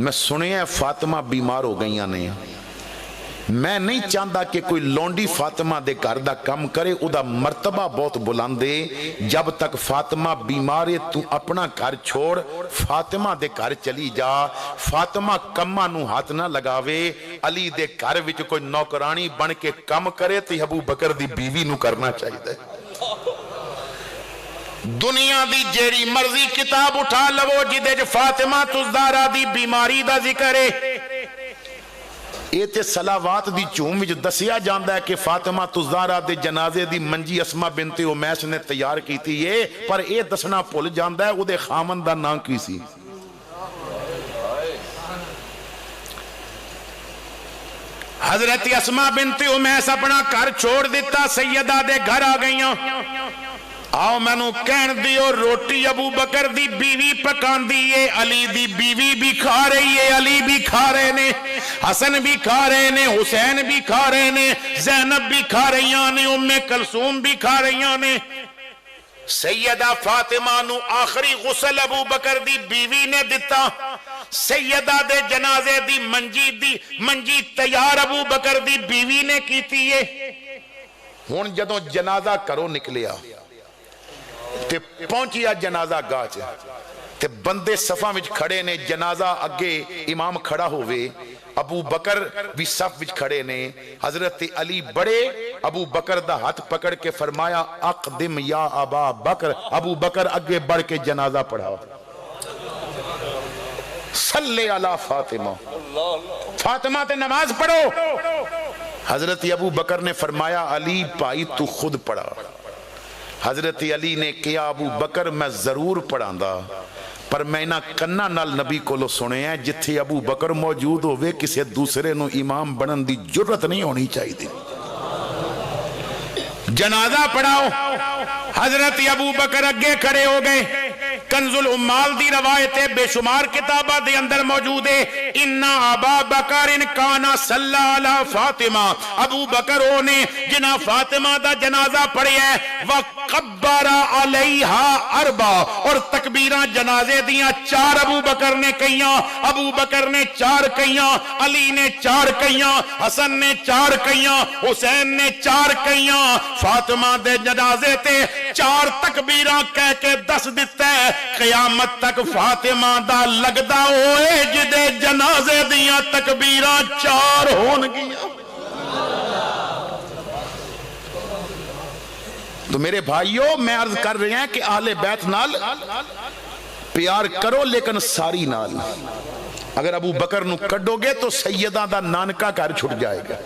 میں سنیا فاطمہ بیمار ہو گئی نے میں نہیں چاہتا کہ کوئی لونڈی فاطمہ دے گھر دا کم کرے او دا مرتبہ بہت بلندے جب تک فاطمہ بیمار ہے تو اپنا گھر چھوڑ فاطمہ دے گھر چلی جا فاطمہ کمہ نو ہاتھ نہ لگاوے علی دے گھر وچ کوئی نوکرانی بن کے کم کرے تے ابو بکر دی بیوی نو کرنا چاہیے دنیا دی جیڑی مرضی کتاب اٹھا لو جدے جو فاطمہ تزدارہ دی بیماری دا ذکر ہے یہ تے صلاوات دی چوم وچ دسیا جاندا ہے کہ فاطمہ تزدارہ دے جنازے دی منجی اسما بنت امیس نے تیار کیتی ہے پر یہ دسنا بھول جاندا ہے او دے خامن دا نام کی سی حضرت اسما بنت امیس اپنا گھر چھوڑ دیتا سیدہ دے گھر آ گئیاں آؤ میں نو کہن دیو روٹی ابو بکر دی بیوی پکان دیئے علی دی بیوی بھی کھا رہی ہے علی بھی کھا رہے نے حسن بھی کھا رہے نے حسین بھی کھا رہے نے زینب بھی کھا رہی نے ام کلثوم بھی کھا رہی نے سیدہ فاطمہ نو آخری غسل ابو بکر دی بیوی نے دیتا سیدہ دے جنازے دی منجی تیار ابو بکر دی بیوی نے کیتی ہے ہون جدوں جنازہ کرو نکلیا تے پہنچیا جنازہ گاہ چے تے بندے صفہ وچ کھڑے نے جنازہ اگے امام کھڑا ہوئے ابو بکر بھی صف وچ کھڑے نے حضرت علی بڑے ابو بکر دا ہاتھ پکڑ کے فرمایا اقدم یا ابا بکر ابو بکر اگے بڑھ کے جنازہ پڑھا صلی علی فاطمہ فاطمہ تے نماز پڑھو حضرت ابو بکر نے فرمایا علی پائی تو خود پڑھا حضرت علی نے کیا ابو بکر میں ضرور پڑھاں دا پر میں نہ کنہ نال نبی کو لو سنے ہیں جتھے ابو بکر موجود ہوئے کسے دوسرے نو امام بنن دی جرت نہیں ہونی چاہی دی جنازہ پڑھاؤ حضرت ابو بکر اگے کھڑے ہو گئے کنز العمال دی روایت بے شمار کتابہ دے اندر موجود ہے اِنَّا ابا بکر کانا صلی علی فاطمہ ابو بکر ہونے جنہ فاطمہ دا جنازہ پڑھے ہے وَقَبَّرَ عَلَيْهَا أَرْبَعَ اور تکبیرہ جنازے دیاں 4 ابو بکر نے کہیاں ابو بکر نے 4 کہیاں علی نے 4 کہیاں حسن نے 4 کہیاں حسین نے 4 کہیاں فاطمہ دے جنازے تے 4 تکبیرہ کہہ کے 10 دیتا ہے قیامت تک فاطمہ دا لگدا ہوئے جدے جنازے دیاں تکبیرہ 4 ہون گیا تو میرے بھائیوں میں عرض کر رہے ہیں کہ اہل بیت نال پیار کرو لیکن ساری نال اگر ابو بکر نو کڈو گے تو سیدہ دا نانکا گھر چھٹ جائے گا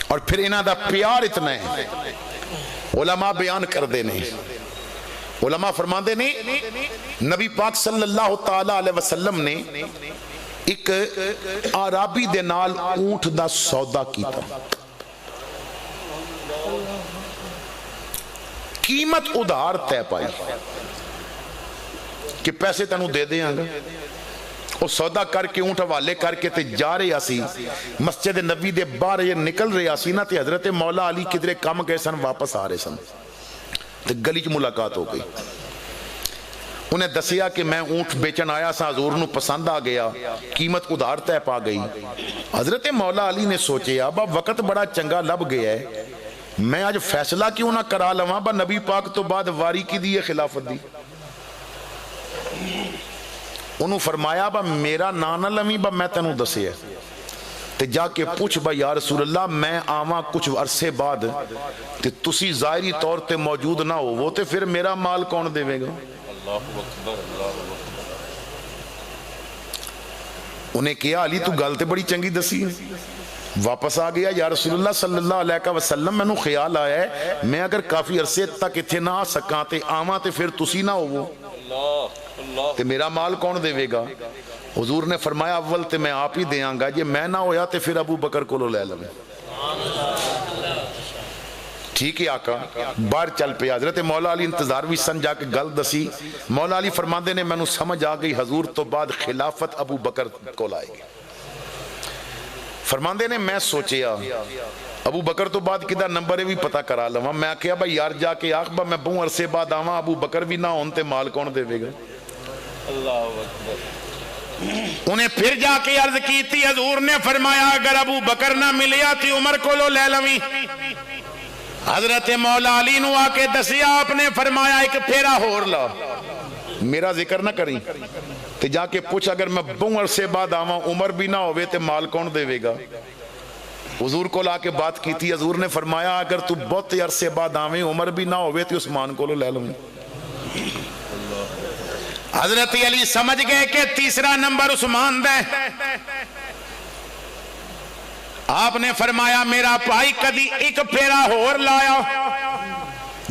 اور پھر انہاں دا پیار اتنا ہے علماء بیان کر دینے علماء فرما دینے نبی پاک صلی اللہ تعالیٰ علیہ وسلم نے ایک عرابی دے نال اونٹ دا سودا کیتا قیمت ادھار تے پائی کہ پیسے تنو دے دیں آگا وہ سودا کر کے اونٹ حوالے کر کے تے جا رہے آسی مسجد نبی دے باہر یہ نکل رہے آسی نا تے حضرت مولا علی کدرے کام گئے سن واپس آ رہے سن تے گلی چ ملاقات ہو گئی انہیں دسیا کہ میں اونٹ بیچن آیا سا حضور نو پسند آ گیا قیمت ادھار تے پا گئی حضرت مولا علی نے سوچے ابا وقت بڑا چنگا لب گیا ہے میں آج فیصلہ کیوں نہ کرا لواں با نبی پاک تو بعد واری کی دی خلافت دی انہوں فرمایا با میرا نانا لمی با میں تنوں دسے ہے تے جا کے پوچھ با یا رسول اللہ میں آواں کچھ عرصے بعد تے تسی ظاہری طور تے موجود نہ ہو وہ تے پھر میرا مال کون دے گا انہیں کیا علی تو گلتے بڑی چنگی دسی ہے واپس آ گیا یا رسول اللہ صلی اللہ علیہ وسلم میں نو خیال آیا ہے میں اگر کافی عرصے تک اتھے نہ آ سکاں تے آواں تے پھر تسی نہ ہو وہ تے میرا مال کون دے گا حضور نے فرمایا اول تے میں آپ ہی دیاں گا یہ میں نہ ہویا تے پھر ابو بکر کو لو لے لوں ٹھیک ہے آقا باہر چل پہ حضرت مولا علی انتظار بھی سن جا کے گل دسی مولا علی فرماندے نے میں نو سمجھ آ گئی حضور تو بعد خلافت ابو بکر کو لائے گی فرماندے نے میں سوچیا ابو بکر تو بعد کدھا نمبر بھی پتہ کرا لواں میں کہا بھائی یار جا کے آخ با میں بہوں عرصے بعد آواں ابو بکر بھی نہ ہون تے مال کون دے گا انہیں پھر جا کے عرض کی تھی، حضور نے فرمایا اگر ابو بکر نہ ملیا تھی عمر کو لو لے لویں۔ حضرت مولا علی نو آ کے دسیا، آپ نے فرمایا ایک پھیرا ہور لا، میرا ذکر نہ کریں تے جا کے پوچھ اگر میں بہت عرصے بعد آواں عمر بھی نہ ہوئے تے مال کون دے گا۔ حضور کو لا کے بات کی تھی، حضور نے فرمایا اگر تو بہت عرصے بعد آویں عمر بھی نہ ہوئے تے عثمان کو لے لویں۔ حضرت علی سمجھ گئے کہ تیسرا نمبر عثمان دے۔ آپ نے فرمایا میرا بھائی کدی ایک پھیرا ہور لایا،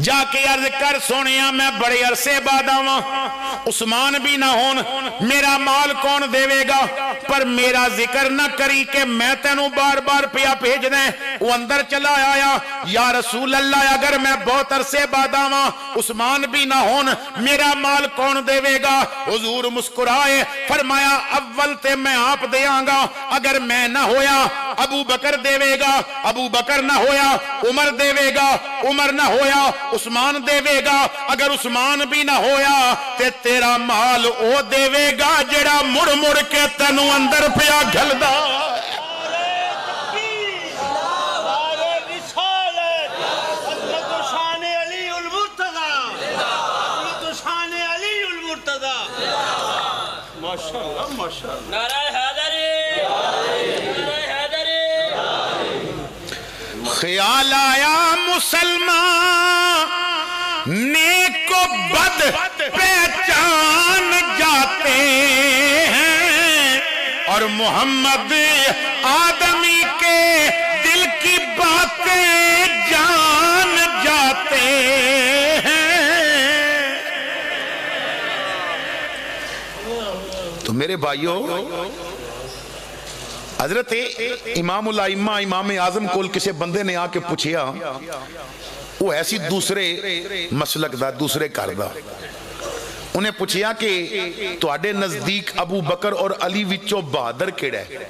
جا کے عرض کر سونیا میں بڑے عرصے بعد آواں عثمان بھی نہ ہون، میرا مال کون دے گا؟ پر میرا ذکر نہ کری کہ میں تینوں بار بار پیا بھیج دیں۔ وہ اندر چلا آیا، یا رسول اللہ اگر میں بہت عرصے بعد آواں عثمان بھی نہ ہون میرا مال کون دے گا؟ حضور مسکرائے، فرمایا اول تے میں آپ دیاں گا، اگر میں نہ ہویا ابو بکر دے گا، ابو بکر نہ ہویا عمر دے گا، عمر نہ ہویا عثمان دے گا، اگر عثمان بھی نہ ہویا تے تیرا مال او دے گا جڑا مڑ مڑ کے تینوں اندر پیا گھلدا۔ خیال آیا مسلمان نیک و بد پہچان جاتے ہیں، اور محمد آدمی کے دل کی باتیں جان جاتے ہیں۔ تو میرے بھائیوں، حضرت امام الائمہ امام اعظم کول کسی بندے نے آ کے پوچھیا، وہ ایسی دوسرے مسلک دا دوسرے کردہ، انہیں پوچھیا کہ تواڈے نزدیک ابو بکر اور علی وچوں بہادر کیڑا ہے؟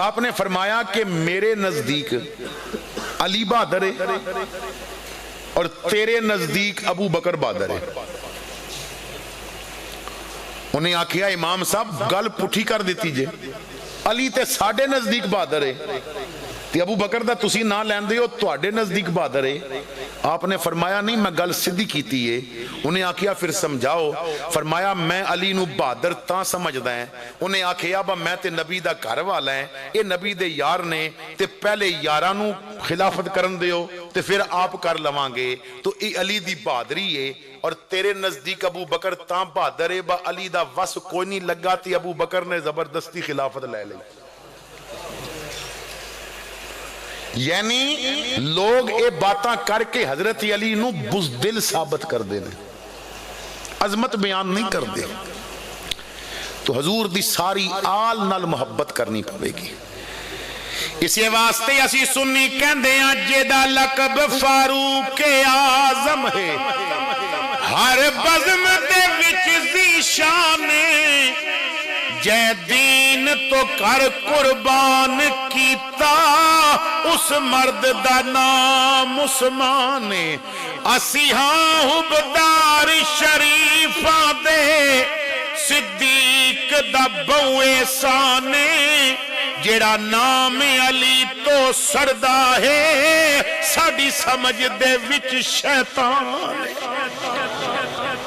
آپ نے فرمایا کہ میرے نزدیک علی بہادر ہے اور تیرے نزدیک ابو بکر بہادر ہے۔ انہیں آکھیا امام صاحب گل پٹھی کر دیتی جے، علی تے ساڑھے نزدیک بہادر ہے تے ابو بکر دا تسی نہ لیندے ہو تواڈے نزدیک بہادر ہے۔ آپ نے فرمایا نہیں میں گل سدھی کیتی ہے۔ انہیں آکھیا پھر سمجھاؤ۔ فرمایا میں علی نو بہادر تاں سمجھدا ہے۔ انہیں آکھیا با میں تے نبی دا گھر والا ہے، اے نبی دے یار نے تے پہلے یاراں نو خلافت کرن دیو تے پھر آپ کر لواں گے، تو اے علی دی بہادری ہے۔ اور تیرے نزدیک ابو بکر تاں بہادر ہے با علی دا وس کوئی نہیں لگا تے ابو بکر نے زبردستی خلافت لے لی۔ یعنی لوگ اے باتاں کر کے حضرت علی نو بزدل ثابت کر دینے، عظمت بیان نہیں کر دے۔ تو حضور دی ساری آل نال محبت کرنی پڑے گی۔ اسی واسطے اسی سنی کہندے ہیں جیدہ لقب فاروق اعظم ہے، ہر بزم دے وچ ذی شانے، جے دین تو کر قربان کیتا اس مرد دا نام عثمان، اسی ہاں حبدار شریفاں دے صدیق دا بوئے سانے، جیڑا نام علی تو سردا ہے ساڑی سمجھ دے وچ شیطان۔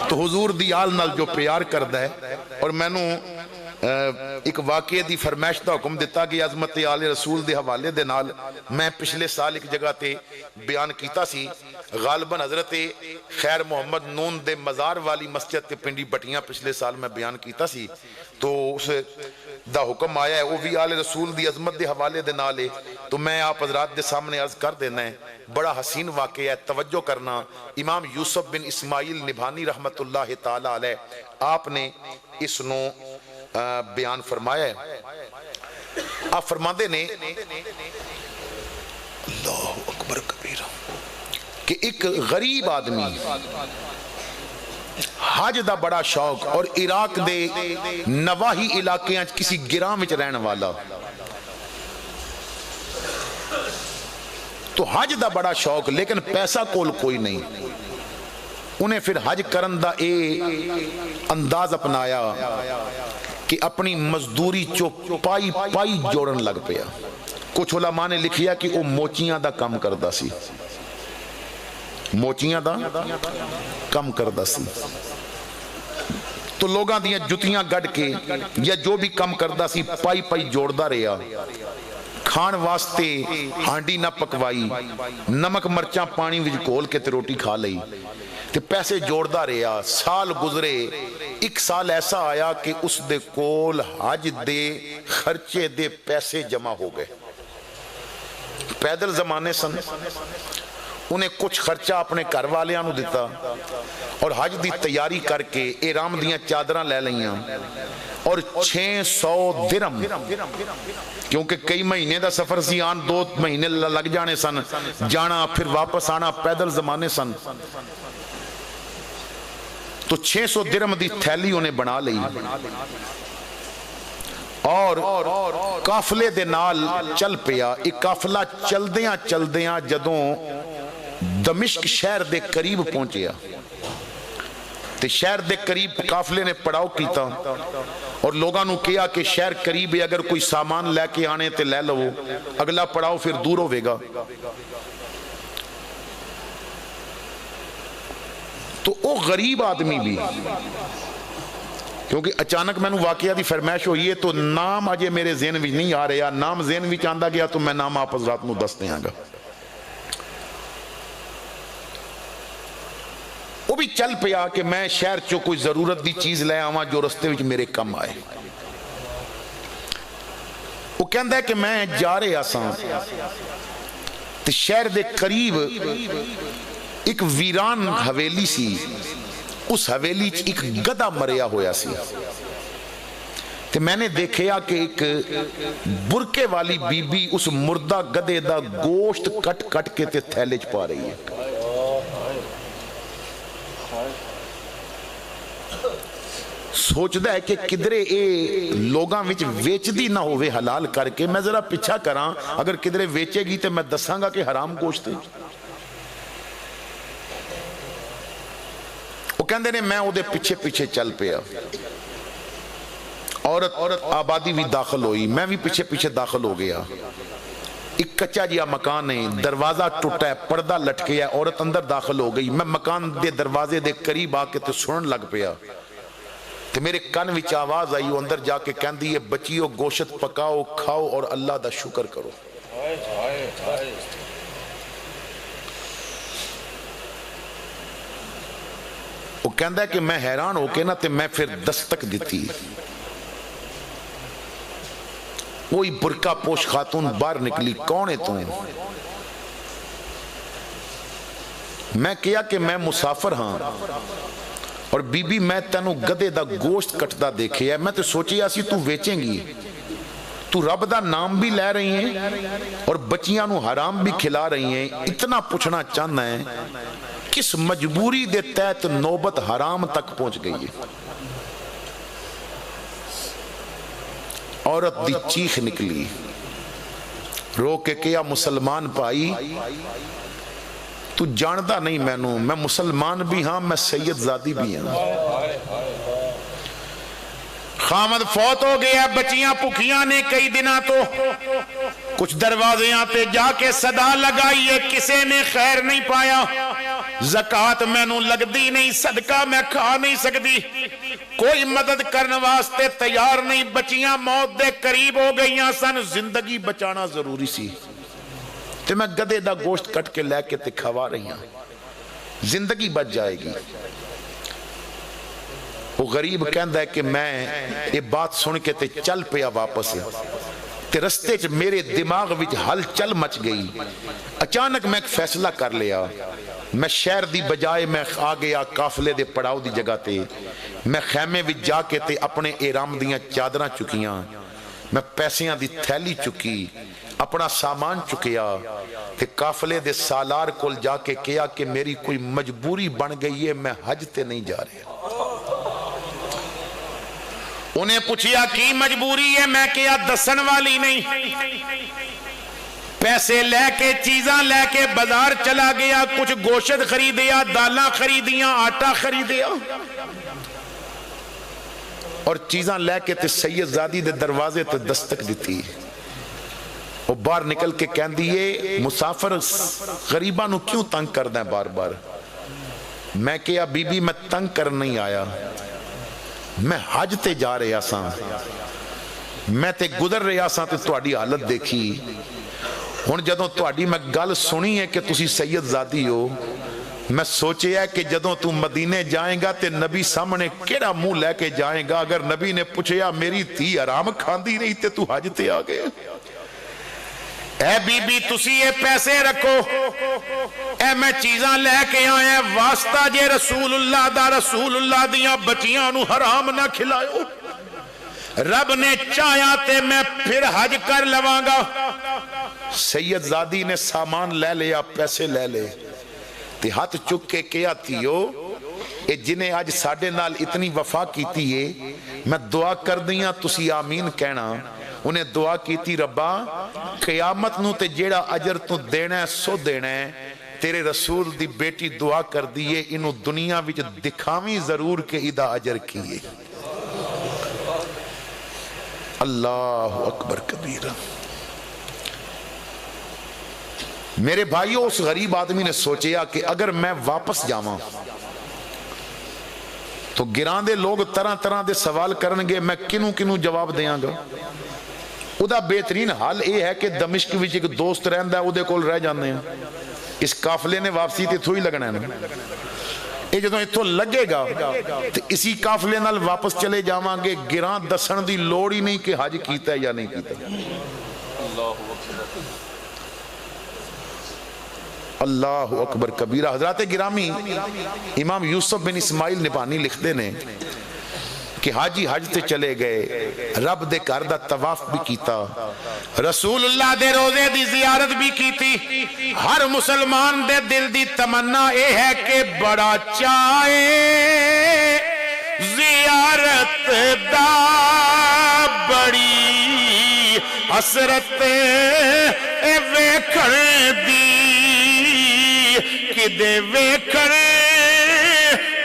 تو حضور دی آل نال جو پیار کردہ ہے، اور میں نو ایک واقعے دی فرمائش دا حکم دیتا کہ عظمت آل رسول دے حوالے دے نال میں پچھلے سال ایک جگہ تے بیان کیتا سی، غالباً حضرت خیر محمد نون دے مزار والی مسجد تے پنڈی بٹیاں پچھلے سال میں بیان کیتا سی، تو اس دا حکم آیا ہے وہ بھی آل رسول دی عظمت دے حوالے دے نالے، تو میں آپ حضرات دے سامنے عرض کر دینا ہے۔ بڑا حسین واقعہ ہے، توجہ کرنا۔ امام یوسف بن اسماعیل نبھانی رحمت اللہ تعالی علیہ آپ نے اس نو بیان فرمایا ہے۔ آپ فرماندے نے اللہ اکبر کبیرہ کہ ایک غریب آدمی حج دا بڑا شوق اور عراق دے نواحی علاقے کسی گراں وچ رہن والا، تو حج دا بڑا شوق لیکن پیسہ کول کوئی نہیں، انہیں پھر حج کرن دا اے انداز اپنایا کہ اپنی مزدوری چو پائی پائی جوڑن لگ پیا. کچھ علماء نے لکھیا کہ وہ موچیاں دا کم کردہ سی, موچیاں دا کم کردہ سی. تو لوگاں دیاں جتیاں گڑ کے یا جو بھی کم کردہ سی پائی پائی جوڑدہ رہیا. کھان واسطے ہانڈی نہ پکوائی, نمک مرچاں پانی وچ گھول کے تے روٹی کھا لئی تے پیسے جوڑدہ رہیا. سال گزرے, ایک سال ایسا آیا کہ اس دے کول حج دے خرچے دے پیسے جمع ہو گئے. پیدل زمانے سن, انہیں کچھ خرچہ اپنے گھر والیاں نو دیتا اور حج دی تیاری کر کے احرام دیاں چادراں لے لئیاں اور 600 درہم, کیونکہ کئی مہینے دا سفر سی, آن 2 مہینے لگ جانے سن, جانا پھر واپس آنا, پیدل زمانے سن. تو 600 درہم دی تھیلی انہیں بنا لئی اور قافلے دے نال چل پیا. ایک قافلہ چل دیاں جدوں دمشق شہر دے قریب پہنچیا تے شہر دے قریب قافلے نے پڑاؤ کیتا اور لوگاں نو کیا کہ شہر قریب ہے, اگر کوئی سامان لے کے آنے تے لے لو, اگلا پڑاؤ پھر دور ہوئے گا. تو وہ غریب آدمی بھی, کیونکہ اچانک میں نے واقعہ دی فرمائش ہوئی ہے تو نام آجے میرے ذہن وچ نہیں آ رہا, نام ذہن وچ آندہ گیا تو میں نام آپ حضرات نو دستے آنگا. وہ بھی چل پیا کہ میں شہر چو کوئی ضرورت دی چیز لے آواں جو رستے وچ میرے کم آئے. وہ کہندہ ہے کہ میں جا رہے آساں تے شہر دے قریب ایک ویران حویلی سی, اس حویلی چ ایک گدہ مریا ہویا سی تے میں نے دیکھیا کہ ایک برکے والی بی بی اس مردہ گدے دا گوشت کٹ کٹ کے تے تھیلے چ پا رہی ہے. سوچ دا ہے کہ کدرے اے لوگاں وچ ویچ دی نہ ہوئے حلال کر کے, میں ذرا پیچھا کراں, اگر کدرے ویچے گی تے میں دساں گا کہ حرام گوشت ہے. وہ کہندے نے میں او دے پیچھے پیچھے چل پیا, عورت آبادی بھی داخل ہوئی, میں بھی پیچھے پیچھے داخل ہو گیا. ایک کچا جیا مکان ہے, دروازہ ٹوٹا ہے, پردہ لٹکے ہے, عورت اندر داخل ہو گئی. میں مکان دے دروازے دے قریب آ کے تے سنن لگ پیا تے میرے کن وچ آواز آئی, وہ اندر جا کے کہندی ہے بچیو گوشت پکاؤ کھاؤ اور اللہ دا شکر کرو. وہ کہندہ ہے کہ میں حیران ہو کے نا تے میں پھر دستک دیتی. وہی برقع پوش خاتون باہر نکلی, کون ہے تو؟ میں کیا کہ میں مسافر ہاں اور بی بی میں تینوں گدے دا گوشت کٹدا دیکھے ہے, میں تے سوچی آسی تو ویچیں گی, تو رب دا نام بھی لے رہی ہیں اور بچیاں نو حرام بھی کھلا رہی ہیں. اتنا پوچھنا چاہنا ہے کس مجبوری دے تحت نوبت حرام تک پہنچ گئی ہے. عورت دی چیخ نکلی, رو کے کیا مسلمان بھائی تو جاندہ نہیں میں مسلمان بھی ہاں, میں سید زادی بھی ہاں. خامد فوت ہو گیا, بچیاں پکھیاں نے کئی دنہ تو کچھ دروازے آتے جا کے صدا لگائی ہے, کسے نے خیر نہیں پایا. زکاة میں نو لگ دی نہیں, صدقہ میں کھا نہیں سکتی, کوئی مدد کرنے واسطے تیار نہیں. بچیاں موت دے قریب ہو گئیاں سن, زندگی بچانا ضروری سی تے میں گدے دا گوشت کٹ کے لے کے تے کھوا رہی ہاں, زندگی بچ جائے گی. وہ غریب کہندہ ہے کہ میں یہ بات سن کے تے چل پیا واپس تے رستے چ میرے دماغ وچ ہل چل مچ گئی. اچانک میں ایک فیصلہ کر لیا, میں شہر دی بجائے میں آ گیا قافلے دے پڑاؤ دی جگہ تے, میں خیمے وچ جا کے تے اپنے احرام دیاں چادراں چکیاں, میں پیسیاں دی تھیلی چکی, اپنا سامان چکیا تے قافلے دے سالار کول جا کے کیا کہ میری کوئی مجبوری بن گئی ہے, میں حج تے نہیں جا رہا. انہیں پوچھیا کی مجبوری ہے, میں کیا دسن والی نہیں. پیسے لے کے چیزاں لے کے بازار چلا گیا, کچھ گوشت خریدیا, دالاں خریدیاں, آٹا خریدیا, اور چیزاں لے کے تے سید زادی دے دروازے تے دستک دیتی. وہ باہر نکل کے کہن دیئے مسافر غریباں نو کیوں تنگ کردہ ہے بار بار؟ میں کہا بی بی میں تنگ کر نہیں آیا, میں حج تے جا رہے آساں, میں تے گزر رہے آساں تے تواڈی حالت دیکھی. ہن جدوں تواڈی میں گل سنی ہے کہ تسی سید زادی ہو, میں سوچے ہے کہ جدوں تو مدینے جائیں گا تے نبی سامنے کیڑا منہ لے کے جائیں گا؟ اگر نبی نے پوچھیا میری تھی حرام کھاندی نہیں تے تو حج تے آ گئے. اے بی بی تسی یہ پیسے رکھو, اے میں چیزاں لے کے آیا, واسطہ جے رسول اللہ دا, رسول اللہ دیاں بچیاں نو حرام نہ کھلائیو, رب نے چاہیا تے میں پھر حج کر لواں گا. سید زادی نے سامان لے لیا, پیسے لے لے تے ہاتھ چک کے کیا تیو اے جنہیں آج ساڑھے نال اتنی وفا کیتی ہے, میں دعا کر دیاں تسی آمین کہنا. انہیں دعا کیتی ربا قیامت نو تے جیڑا اجر تو دینا ہے سو دینا ہے, تیرے رسول دی بیٹی دعا کر دیئے انہوں دنیا وچ دکھاویں ضرور کہ ادا اجر کیے. اللہ اکبر کبیرہ. میرے بھائیوں, اس غریب آدمی نے سوچیا کہ اگر میں واپس جاواں تو گران دے لوگ طرح طرح دے سوال کرنگے, میں کنوں کنوں جواب دیاں گا. ادا بہترین حال یہ ہے کہ دمشق وچ ایک دوست رہندا ہے, اودے کول رہ جاندے ہیں. اس قافلے نے واپسی تے تھوڑی لگنا ہے نا, یہ جدوں اتھوں لگے گا تو اسی قافلے نال واپس چلے جاواں گے, گران دسن دی لوڑ ہی نہیں کہ حج کیتا ہے یا نہیں کیتا. اللہ اکبر کبیرہ. حضرات گرامی, امام یوسف بن اسماعیل نبھانی لکھتے نے کہ حاجی حج تے چلے گئے, رب دے گھر دا طواف بھی کیتا, رسول اللہ دے روزے دی زیارت بھی کیتی. ہر مسلمان دے دل دی تمنا اے ہے کہ بڑا چاہے زیارت دا, بڑی حسرت اے ویکھن دی, کدے ویکھن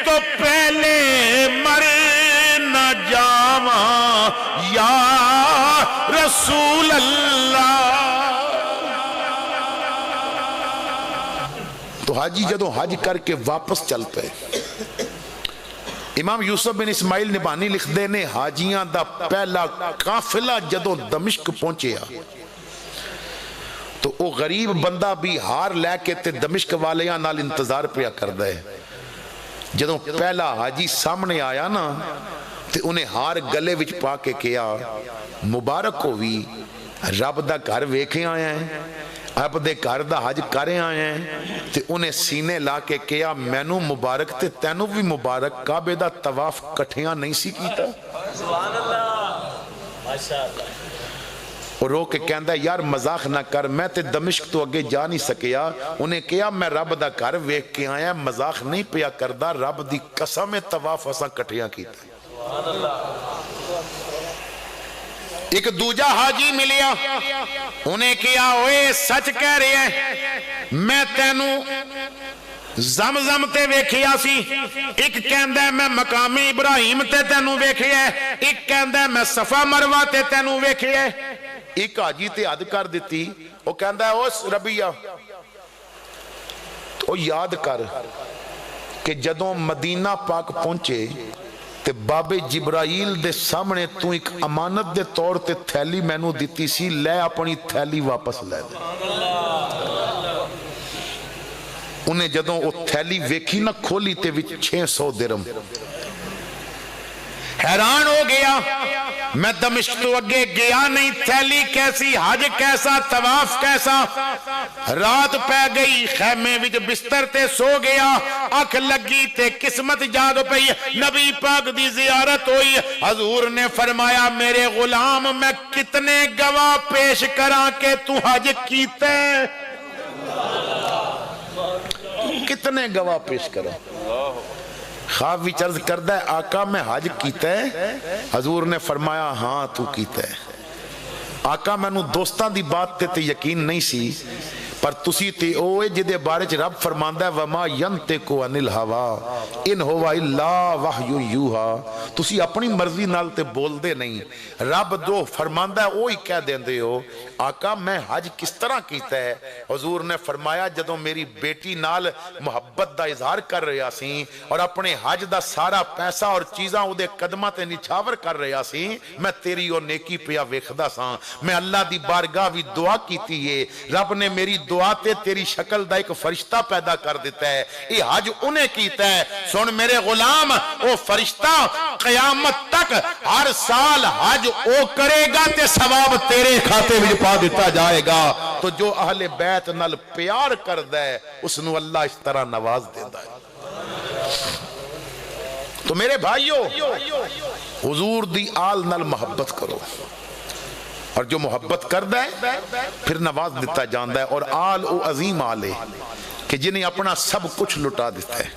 تو پہلے مر نہ جاواں یا رسول اللہ. تو حاجی جدوں حج کر کے واپس چل پے, امام یوسف بن اسماعیل نبھانی لکھ دے نے حاجیاں دا پہلا قافلہ جدوں دمشق پہنچیا تو وہ غریب بندہ بھی ہار لے کے تے دمشق والیاں نال انتظار پیا کر دے. جدوں پہلا حاجی سامنے آیا نا تے انہیں ہار گلے وچ پا کے کیا, مبارک ہوئی, رب دا گھر ویکھے آیا ہیں, اب دے گھر دا حج کرے آئے ہیں. تے انہیں سینے لا کے کیا مینوں مبارک تے تینوں بھی مبارک, کعبے دا طواف کٹھیاں نہیں سی کیتا. سبحان اللہ, ماشاءاللہ. اور رو کے کہندہ یار مزاق نہ کر, میں تے دمشق تو اگے جا نہیں سکیا. انہیں کیا میں رب دا گھر ویکھ کے آیا, مزاق نہیں پیا کردہ, رب دی قسم طواف اساں کٹھیاں کیتا. ایک دوجہ حاجی ملیا, انہیں کیا اوے سچ کہہ رہے ہیں, میں تینوں زمزم تے ویکھیا سی, ایک کہندہ ہے میں مقام ابراہیم تے تینوں ویکھیا ہے, ایک کہندہ ہے میں صفا مروہ تے تینوں ویکھیا ہے. ایک حاجی تے حد کر دیتی, وہ کہندہ ہے اوس ربیہ تو یاد کر کہ جدوں مدینہ پاک پہنچے تے باب جبرائیل دے سامنے تو ایک امانت دے طور تے تھیلی میں نو دیتی سی, لے اپنی تھیلی واپس لے دے. انہیں جدوں وہ تھیلی ویکھی نہ کھولی تے وچ 600 درم. حیران ہو گیا, میں دمشق تو اگے گیا نہیں, تھیلی کیسی, حج کیسا, طواف کیسا. رات پہ گئی, خیمے وچ بستر تے سو گیا, اکھ لگی تے قسمت جاگ پئی, نبی پاک دی زیارت ہوئی. حضور نے فرمایا میرے غلام میں کتنے گواہ پیش کراں کہ تو حج کیتے, کتنے گواہ پیش کرا. خواب بھی چرز کردہ ہے آقا میں حج کیتا ہے, حضور نے فرمایا ہاں تو کیتا ہے. آقا مینوں دوستاں دی بات تے یقین نہیں سی، پر تسی تے اوے جدے بارے چ رب فرماندا ہے وما ینطق عن الہوا ان ہوا الا وحی یوحا، تسی اپنی مرضی نال تے بول دے نہیں، رب جو فرماندا ہے وہی کہہ دیندے ہو۔ آقا میں حج کس طرح کیتا ہے؟ حضور نے فرمایا جدوں میری بیٹی نال محبت دا اظہار کر رہا سی اور اپنے حج دا سارا پیسہ اور چیزاں او دے قدماں تے نچھاور کر رہا سی، میں تیری او نیکی پیا ویکھدا ساں، میں اللہ دی بارگاہ وی دعا کیتی ہے، رب نے میری دعا تے تیری شکل دا ایک فرشتہ پیدا کر دیتا ہے، یہ حج انہیں کیتا ہے۔ سن میرے غلام، او فرشتہ قیامت تک ہر سال حج او کرے گا تے ثواب تیرے کھاتے میں پا دیتا جائے گا۔ تو جو اہل بیت نال پیار کردا ہے اس نو اللہ اس طرح نواز دیتا ہے۔ تو میرے بھائیو، حضور دی آل نال محبت کرو، اور جو محبت کردا ہے پھر نواز دیتا جاندا ہے، اور آل او عظیم آل ہے کہ جنہیں اپنا سب کچھ لٹا دیتا ہے۔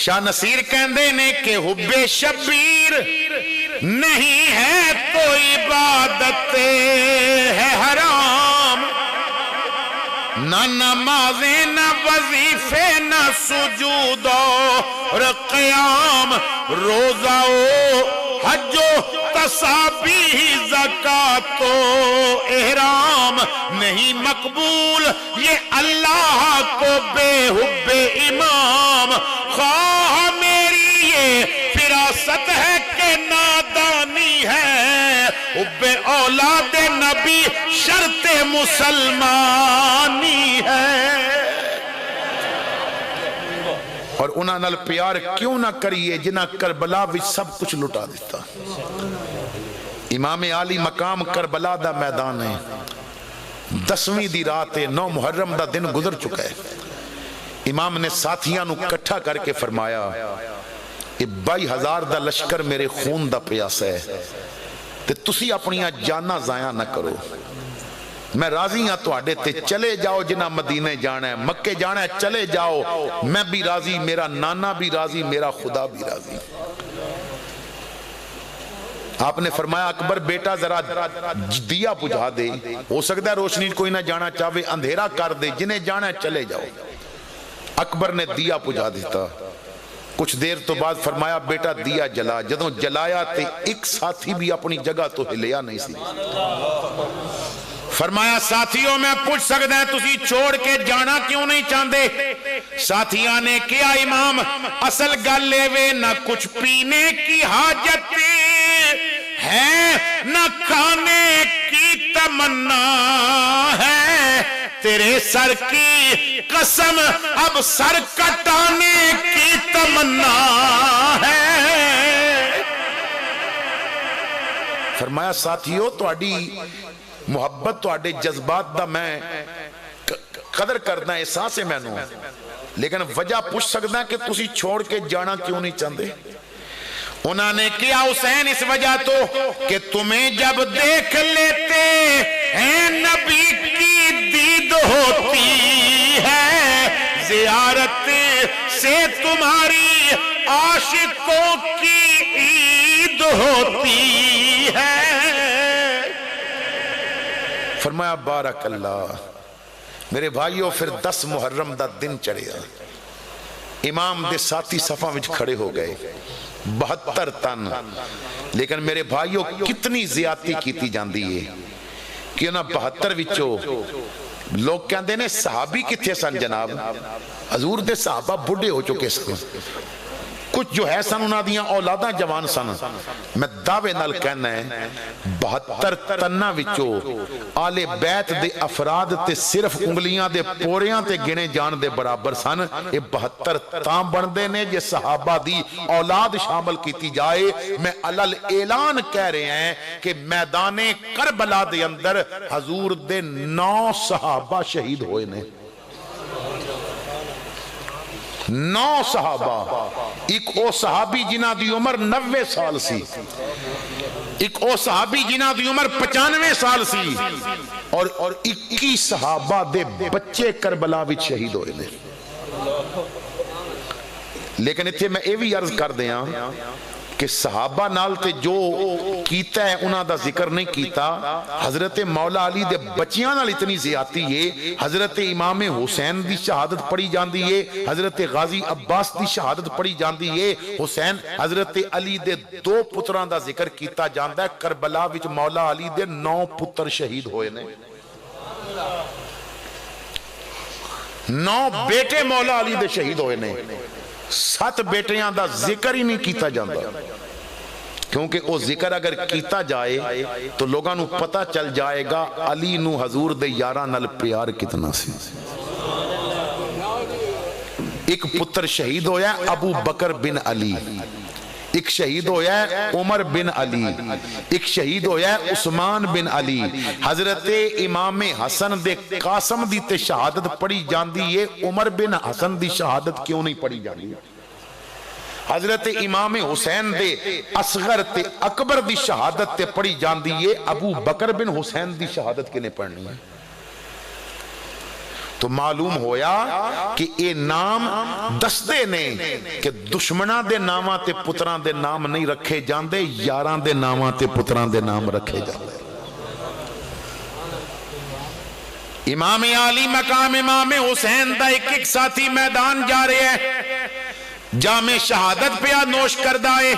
شاہ نصیر کہندے نے کہ حب شبیر نہیں ہے تو عبادت ہے حرام، نہ نمازیں نہ وظیفے نہ سجود اور قیام، روزہ و حج و تسابیح زکات و احرام، نہیں مقبول یہ اللہ کو بے حب امام، خواہ میری یہ فراست ہے کہ نادانی ہے، حب اولاد نبی شرط مسلمانی ہے۔ اور انہاں نال پیار کیوں نہ کریے جنہاں کربلا بھی سب کچھ لٹا دیتا۔ امام عالی مقام کربلا دا میدان ہے، 10ویں دی رات ہے، 9 محرم دا دن گزر چکا ہے۔ امام نے ساتھیاں نو کٹھا کر کے فرمایا 22,000 دا لشکر میرے خون دا پیاسا ہے، تے تسی اپنیاں جانا ضائع نہ کرو، میں راضی ہاں تواڈے تے، چلے جاؤ جنہاں مدینہ جانا ہے، مکے جانا ہے، چلے جاؤ، میں بھی راضی، میرا نانا بھی راضی، میرا خدا بھی راضی۔ آپ نے فرمایا اکبر بیٹا ذرا دیا بجھا دے، ہو سکتا ہے روشنی کوئی نہ جانا چاہے، اندھیرا کر دے، جنہیں جانا ہے چلے جاؤ۔ اکبر نے دیا بجھا دیتا، کچھ دیر تو بعد فرمایا بیٹا دیا جلا، جدوں جلایا تے ایک ساتھی بھی اپنی جگہ تو ہلیا نہیں سی۔ فرمایا ساتھیوں میں پوچھ سکتا ہے تسی چھوڑ کے جانا کیوں نہیں چاہتے؟ ساتھیاں نے کیا امام اصل گل لے نہ کچھ پینے کی حاجت ہے نہ کھانے کی تمنا ہے، تیرے سر کی قسم اب سر کٹانے کی تمنا ہے۔ فرمایا ساتھیوں تواڈی محبت تواڈے جذبات دا میں قدر کرنا احساس ہے مینوں، لیکن وجہ پوچھ سکتا ہے کہ تسی چھوڑ کے جانا کیوں نہیں چاہتے؟ انہوں نے کیا حسین اس وجہ تو کہ تمہیں جب دیکھ لیتے ہیں نبی کی دید ہوتی ہے، زیارت سے تمہاری عاشقوں کی عید ہوتی ہے۔ فرمایا بارک اللہ۔ میرے بھائیوں پھر 10 محرم دا دن چڑھیا، امام دے ساتھی صفحہ وچ کھڑے ہو گئے، 72 تن، لیکن میرے بھائیوں کتنی زیادتی کیتی جاندی ہے کہ انہاں 72 وچوں لوگ کہندے نے صحابی کتھے سن جناب؟ حضور دے صحابہ بڑھے ہو چکے سن، کچھ جو ہے سن انہاں دیاں اولاداں جوان سن۔ میں دعوے نال کہنا ہے 72 تنہ وچوں آل بیت دے افراد تے صرف انگلیاں دے پوریاں تے گنے جان دے برابر سن۔ یہ 72 تاں بندے نے جے صحابہ دی اولاد شامل کیتی جائے۔ میں علل اعلان کہہ رہے ہیں کہ میدان کربلا دے اندر حضور دے 9 صحابہ شہید ہوئے نے، 9 صحابہ۔ ایک او صحابی جنہ دی عمر 90 سال سی، ایک او صحابی جنہ دی عمر 95 سال سی، اور 21 صحابہ دے بچے کربلا وچ شہید ہوئے نے۔ لیکن اتھے میں یہ بھی عرض کر دیاں کہ صحابہ نال تے جو کیتا ہے انہاں دا ذکر نہیں کیتا. حضرت مولا علی دے بچیاں نال اتنی زیادتی ہے. حضرت امام حسین دی شہادت پڑھی جاندی ہے, حضرت غازی عباس دی شہادت پڑھی جاندی ہے. حسین حضرت علی دے 2 پتراں دا ذکر کیتا جاندا ہے. کربلا وچ مولا علی دے 9 پتر شہید ہوئے نے. 9 بیٹے مولا علی دے شہید ہوئے نے. 7 بیٹیاں دا ذکر ہی نہیں کیتا جاندہ, کیونکہ وہ ذکر اگر کیتا جائے تو لوگاں نو پتہ چل جائے گا علی نو حضور دے یاراں نال پیار کتنا سی. ایک پتر شہید ہویا ہے ابو بکر بن علی, ایک شہید ہویا ہے عمر بن علی, ایک شہید ہویا ہے عثمان بن علی. حضرت امام حسن دے قاسم دی تے شہادت پڑھی جاندی ہے, عمر بن حسن دی شہادت کیوں نہیں پڑھی جاندی؟ حضرت امام حسین دے اصغر تے اکبر دی شہادت تے پڑھی جاندی ہے, ابو بکر بن حسین دی شہادت کنے پڑھنی ہے؟ تو معلوم ہویا کہ اے نام دستے نے کہ دشمناں دے ناماں تے پتراں دے نام نہیں رکھے جاندے, یاراں دے ناماں تے پتراں دے نام رکھے جاندے. امام علی مقام امام حسین دا ایک ساتھی میدان جا رہے ہیں, جامِ شہادت پہ نوش کردہ ہے.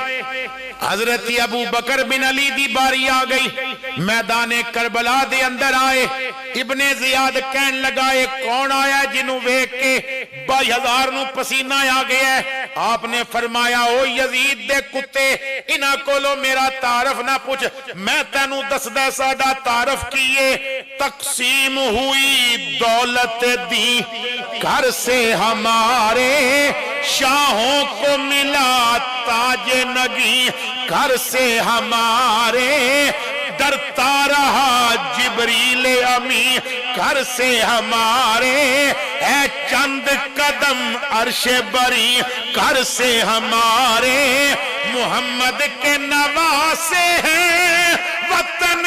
حضرت ابو بکر بن علی دی باری آ گئی, میدان کربلا دے اندر آئے. ابن زیاد کہن لگائے کون آیا جنہوں ویک کے 22,000 نو پسینہ آ گیا ہے؟ آپ نے فرمایا او یزید دے کتے, انہاں کولو میرا تعارف نہ پوچھ, میں تینوں دس دے ساڈا تعارف کیے. تقسیم ہوئی دولت دی گھر سے ہمارے, شاہوں کو ملا تاج نگی گھر سے ہمارے, ڈرتا رہا جبریل امی گھر سے ہمارے, اے چند قدم عرش بری گھر سے ہمارے. محمد کے نواسے ہیں وطن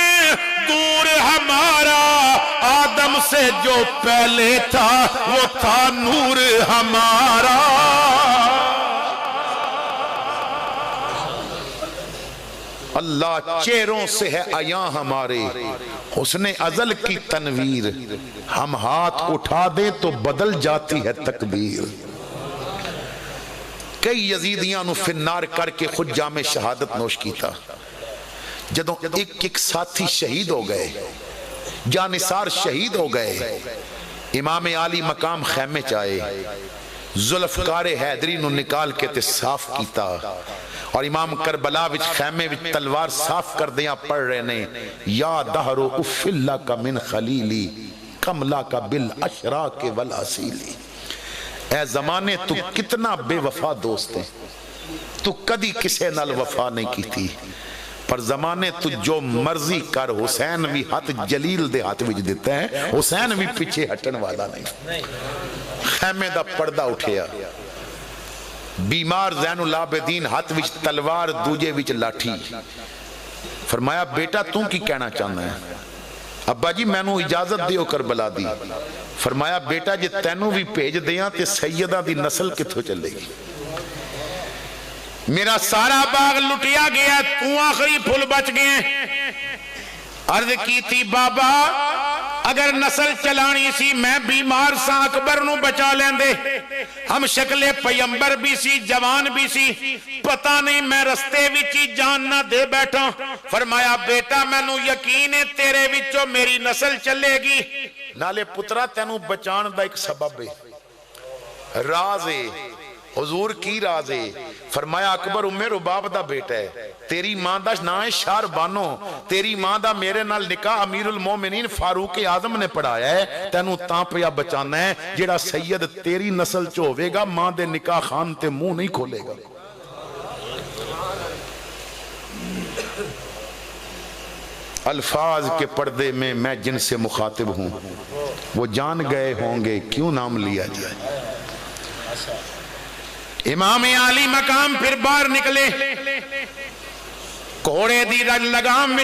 دور ہمارا, آدم سے جو پہلے تھا وہ تھا نور ہمارا. اللہ چہروں سے ہے عیاں ہمارے, حسن ازل کی تنویر, ہم ہاتھ اٹھا دیں تو بدل جاتی ہے تقدیر. کئی یزیدیاں نو فنار کر کے خود جامِ شہادت نوش کیتا. جدوں ایک ساتھی شہید ہو گئے, جانثار شہید ہو گئے, امام علی مقام خیمے چاہے, ذوالفقار حیدری نو نکال کے تے صاف کیتا, اور امام کربلا وچ خیمے وچ تلوار صاف کر دیاں پڑھ رہے نے, یا دہرو اف اللہ کا من خلیلی کملا کا بالاشراق والاسیلی. اے زمانے تو کتنا بے وفا دوست ہے, تو کدی کسے نال وفا نہیں کی تھی, پر زمانے تو جو مرضی کر, حسین بھی ہاتھ جلیل دے ہاتھ وچ دیتا ہے, حسین بھی پیچھے ہٹن والا نہیں. خیمے دا پردہ اٹھیا, بیمار زین العابدین ہاتھ وچ تلوار دوجے وچ لاٹھی. فرمایا بیٹا تو کی کہنا چاہنا ہے؟ ابا جی میں نو اجازت دیو کربلا دی. فرمایا بیٹا جے تینوں بھی بھیج دیاں تے سیدہ دی نسل کتھوں چلے گی؟ میرا سارا باغ لٹیا گیا, تو آخری پھول بچ گئے. عرض کی تھی بابا اگر نسل چلانی سی میں بیمار سا اکبر نو بچا لیں دے, ہم شکل پیمبر بھی سی, جوان بھی سی, پتہ نہیں میں رستے وچی جان نہ دے بیٹھا. فرمایا بیٹا میں نو یقین ہے تیرے وچوں میری نسل چلے گی. نالے پترا تینوں بچان دا ایک سبب ہے, راز ہے. حضور کی راز ہے؟ فرمایا اکبر ام رباب دا بیٹا ہے, تیری ماں دا نام ہے شار بانو, تیری ماں دا میرے نال نکاح امیر المومنین فاروق اعظم نے پڑھایا ہے. تینوں تاں پیا بچانا ہے, جیڑا سید تیری نسل چ ہوے گا ماں دے نکاح خان تے منہ نہیں کھولے گا. الفاظ کے پردے میں جن سے مخاطب ہوں وہ جان گئے ہوں گے کیوں نام لیا جائے. امام علی مقام پھر باہر نکلے, گھوڑے دی لگام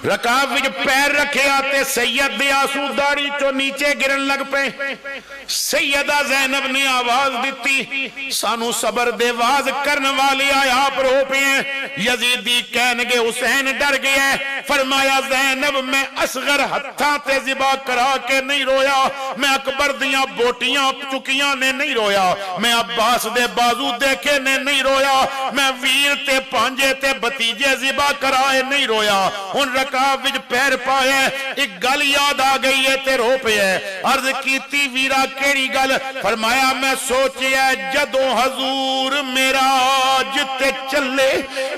رکاب وچ پیر رکھیا تے سید دی آنسو داڑھی چو نیچے گرن لگ پے سیدہ زینب نے آواز دیتی سانو صبر دے واز کرن والی آیا پر ہو پی ہیں یزیدی کہنگے حسین ڈر گیا فرمایا زینب میں اصغر ہتھاں تے ذبح کرا کے نہیں رویا میں اکبر دیاں بوٹیاں چکیاں نے نہیں رویا میں عباس دے بازو دیکھے نے نہیں رویا میں ویر تے پانجے تے بتیجے ذبح کرائے نہیں رویا ان رکاب وچ پیر پائے ایک گل یاد آ گئی ہے تے رو پہ ہے عرض کیتی ویرا کیڑی گل فرمایا میں سوچیا جدوں حضور معراج تے چلے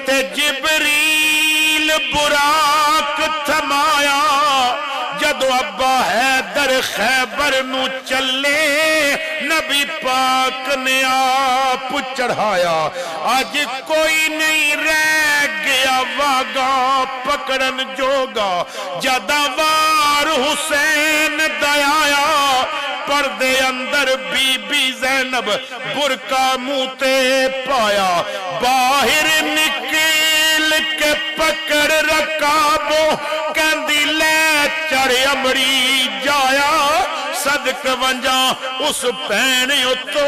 تے جبریل براق تھمایا جدو ابا حیدر خیبر نو چلے نبی پاک نے آپ چڑھایا آج کوئی نہیں رہ گیا واگا پکڑن جوگا جدہ وار حسین دیایا پردے اندر بی بی زینب برکا موتے پایا باہر نکل کے پکڑ رکابو کہندی لے چڑھ امری جایا صدق ونجا اس پہنے تو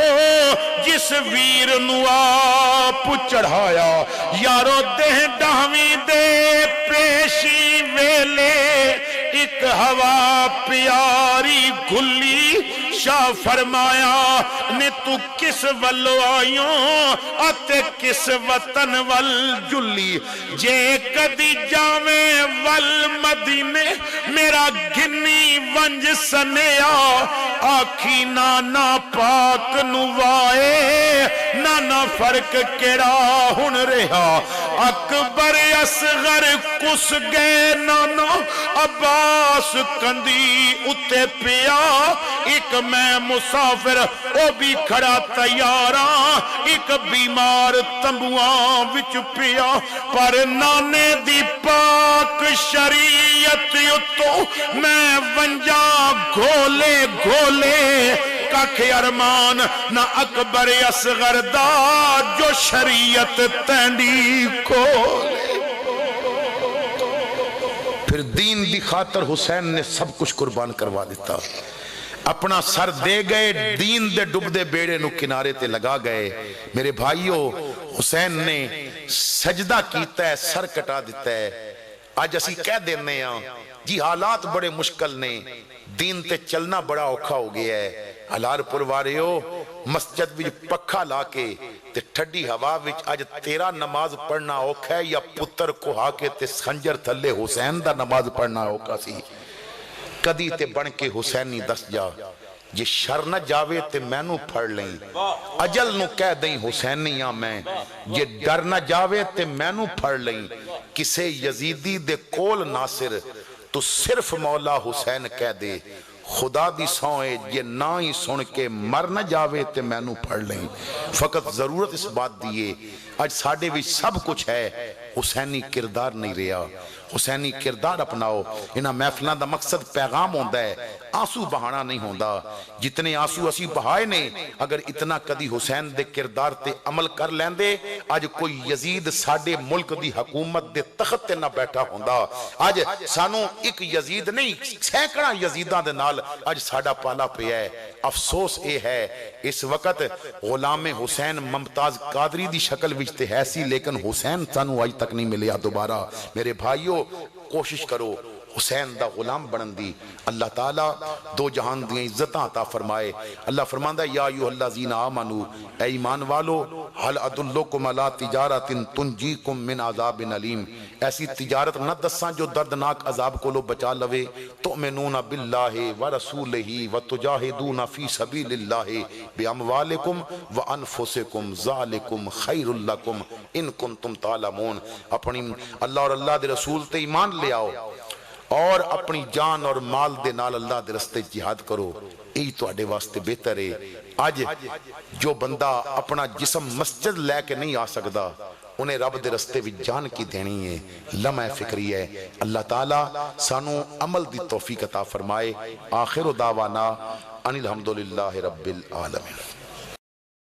جس ویر نو آپ چڑھایا یارو دہ ڈاوی دے پیشی ویلے ایک ہوا پیاری گھلی شاہ فرمایا نے تو کس ولو آئیوں آتے کس وطن ول جلی جے کدی جاویں ول مدینے میرا گھنی ونج سنیا آکھی نانا پاک نوائے نانا فرق کیڑا ہن رہا اکبر اصغر کس گئے نانا عباس کندی اتے پیا ایک میں مسافر او بھی کھڑا تیاراں ایک بیمار تمبواں وچ پیا پر نانے دی پاک شریعت اتو میں ونجا گھولے گھولے ککھ ارمان نہ اکبر اصغر دا جو شریعت تینڈی کھولے پھر دین دی خاطر حسین نے سب کچھ قربان کروا دیتا اپنا سر دے گئے دین دے ڈب دے بیڑے نو کنارے تے لگا گئے میرے بھائیو حسین نے سجدہ کیتا ہے سر کٹا دیتا ہے آج اسی کہہ دینے ہیں جی حالات بڑے مشکل نے دین تے چلنا بڑا اوکھا ہو گیا ہے حلار پروارے ہو مسجد بھی پکھا لا کے تے ٹھڈی ہوا وچ آج تیرا نماز پڑھنا اوکھا ہے یا پتر کو ہا کے تے خنجر تھلے حسین دا نماز پڑھنا اوکھا سی کدی تے بن کے حسینی دس جا یہ شر نہ جاوے تے میں نو پھڑ لیں اجل نو کہہ دیں حسینیاں میں یہ ڈر نہ جاوے تے میں نو پھڑ لیں کسے یزیدی دے کول ناصر تو صرف مولا حسین کہہ دے خدا دی سوئے یہ نہ ہی سن کے مر نہ جاوے تے میں نو پڑھ لیں فقط ضرورت اس بات دیئے آج ساڑھے بھی سب کچھ ہے حسینی کردار نہیں رہا حسینی کردار اپناؤ انہا محفلہ دا مقصد پیغام ہوندہ ہے آنسو بہانا نہیں ہوندہ جتنے آنسو اسی بہائے نے اگر اتنا کدی حسین دے کردار تے عمل کر لیندے آج کوئی یزید ساڑھے ملک دی حکومت دے تخت تے نہ بیٹھا ہوندہ آج سانو ایک یزید نہیں سینکڑا یزیدہ دے نال آج ساڑھا پالا پہ ہے افسوس اے ہے اس وقت غلام حسین ممتاز قادری دی شکل وچتے ہے سی لیکن حسین سانو آج تک نہیں ملیا دوبارہ میرے بھائیو کوشش کرو حسین دا غلام بنن دی اللہ تعالیٰ دو جہان دیئے عزتاں عطا فرمائے اللہ فرماندہ یا ایوہ اللہ زین آمنو اے ایمان والو حل ادلکم علی تجارت تنجیکم من عذاب علیم ایسی تجارت نہ دساں جو دردناک عذاب کو لو بچا لوے تؤمنون باللہ ورسولہ وتجاہدون فی سبیل اللہ باموالکم وانفسکم ذالکم خیر لکم ان کنتم تعلمون اپنی اللہ اور اللہ دے رسول تے ایمان لے آؤ اور اپنی جان اور مال دے نال اللہ دے رستے جہاد کرو یہی تو اڈے واسطے بہتر ہے آج جو بندہ اپنا جسم مسجد لے کے نہیں آ سکتا انہیں رب دے رستے بھی جان کی دینی ہے لمحہ فکری ہے اللہ تعالیٰ سانو عمل دی توفیق عطا فرمائے آخر دعوانا ان الحمدللہ رب العالمین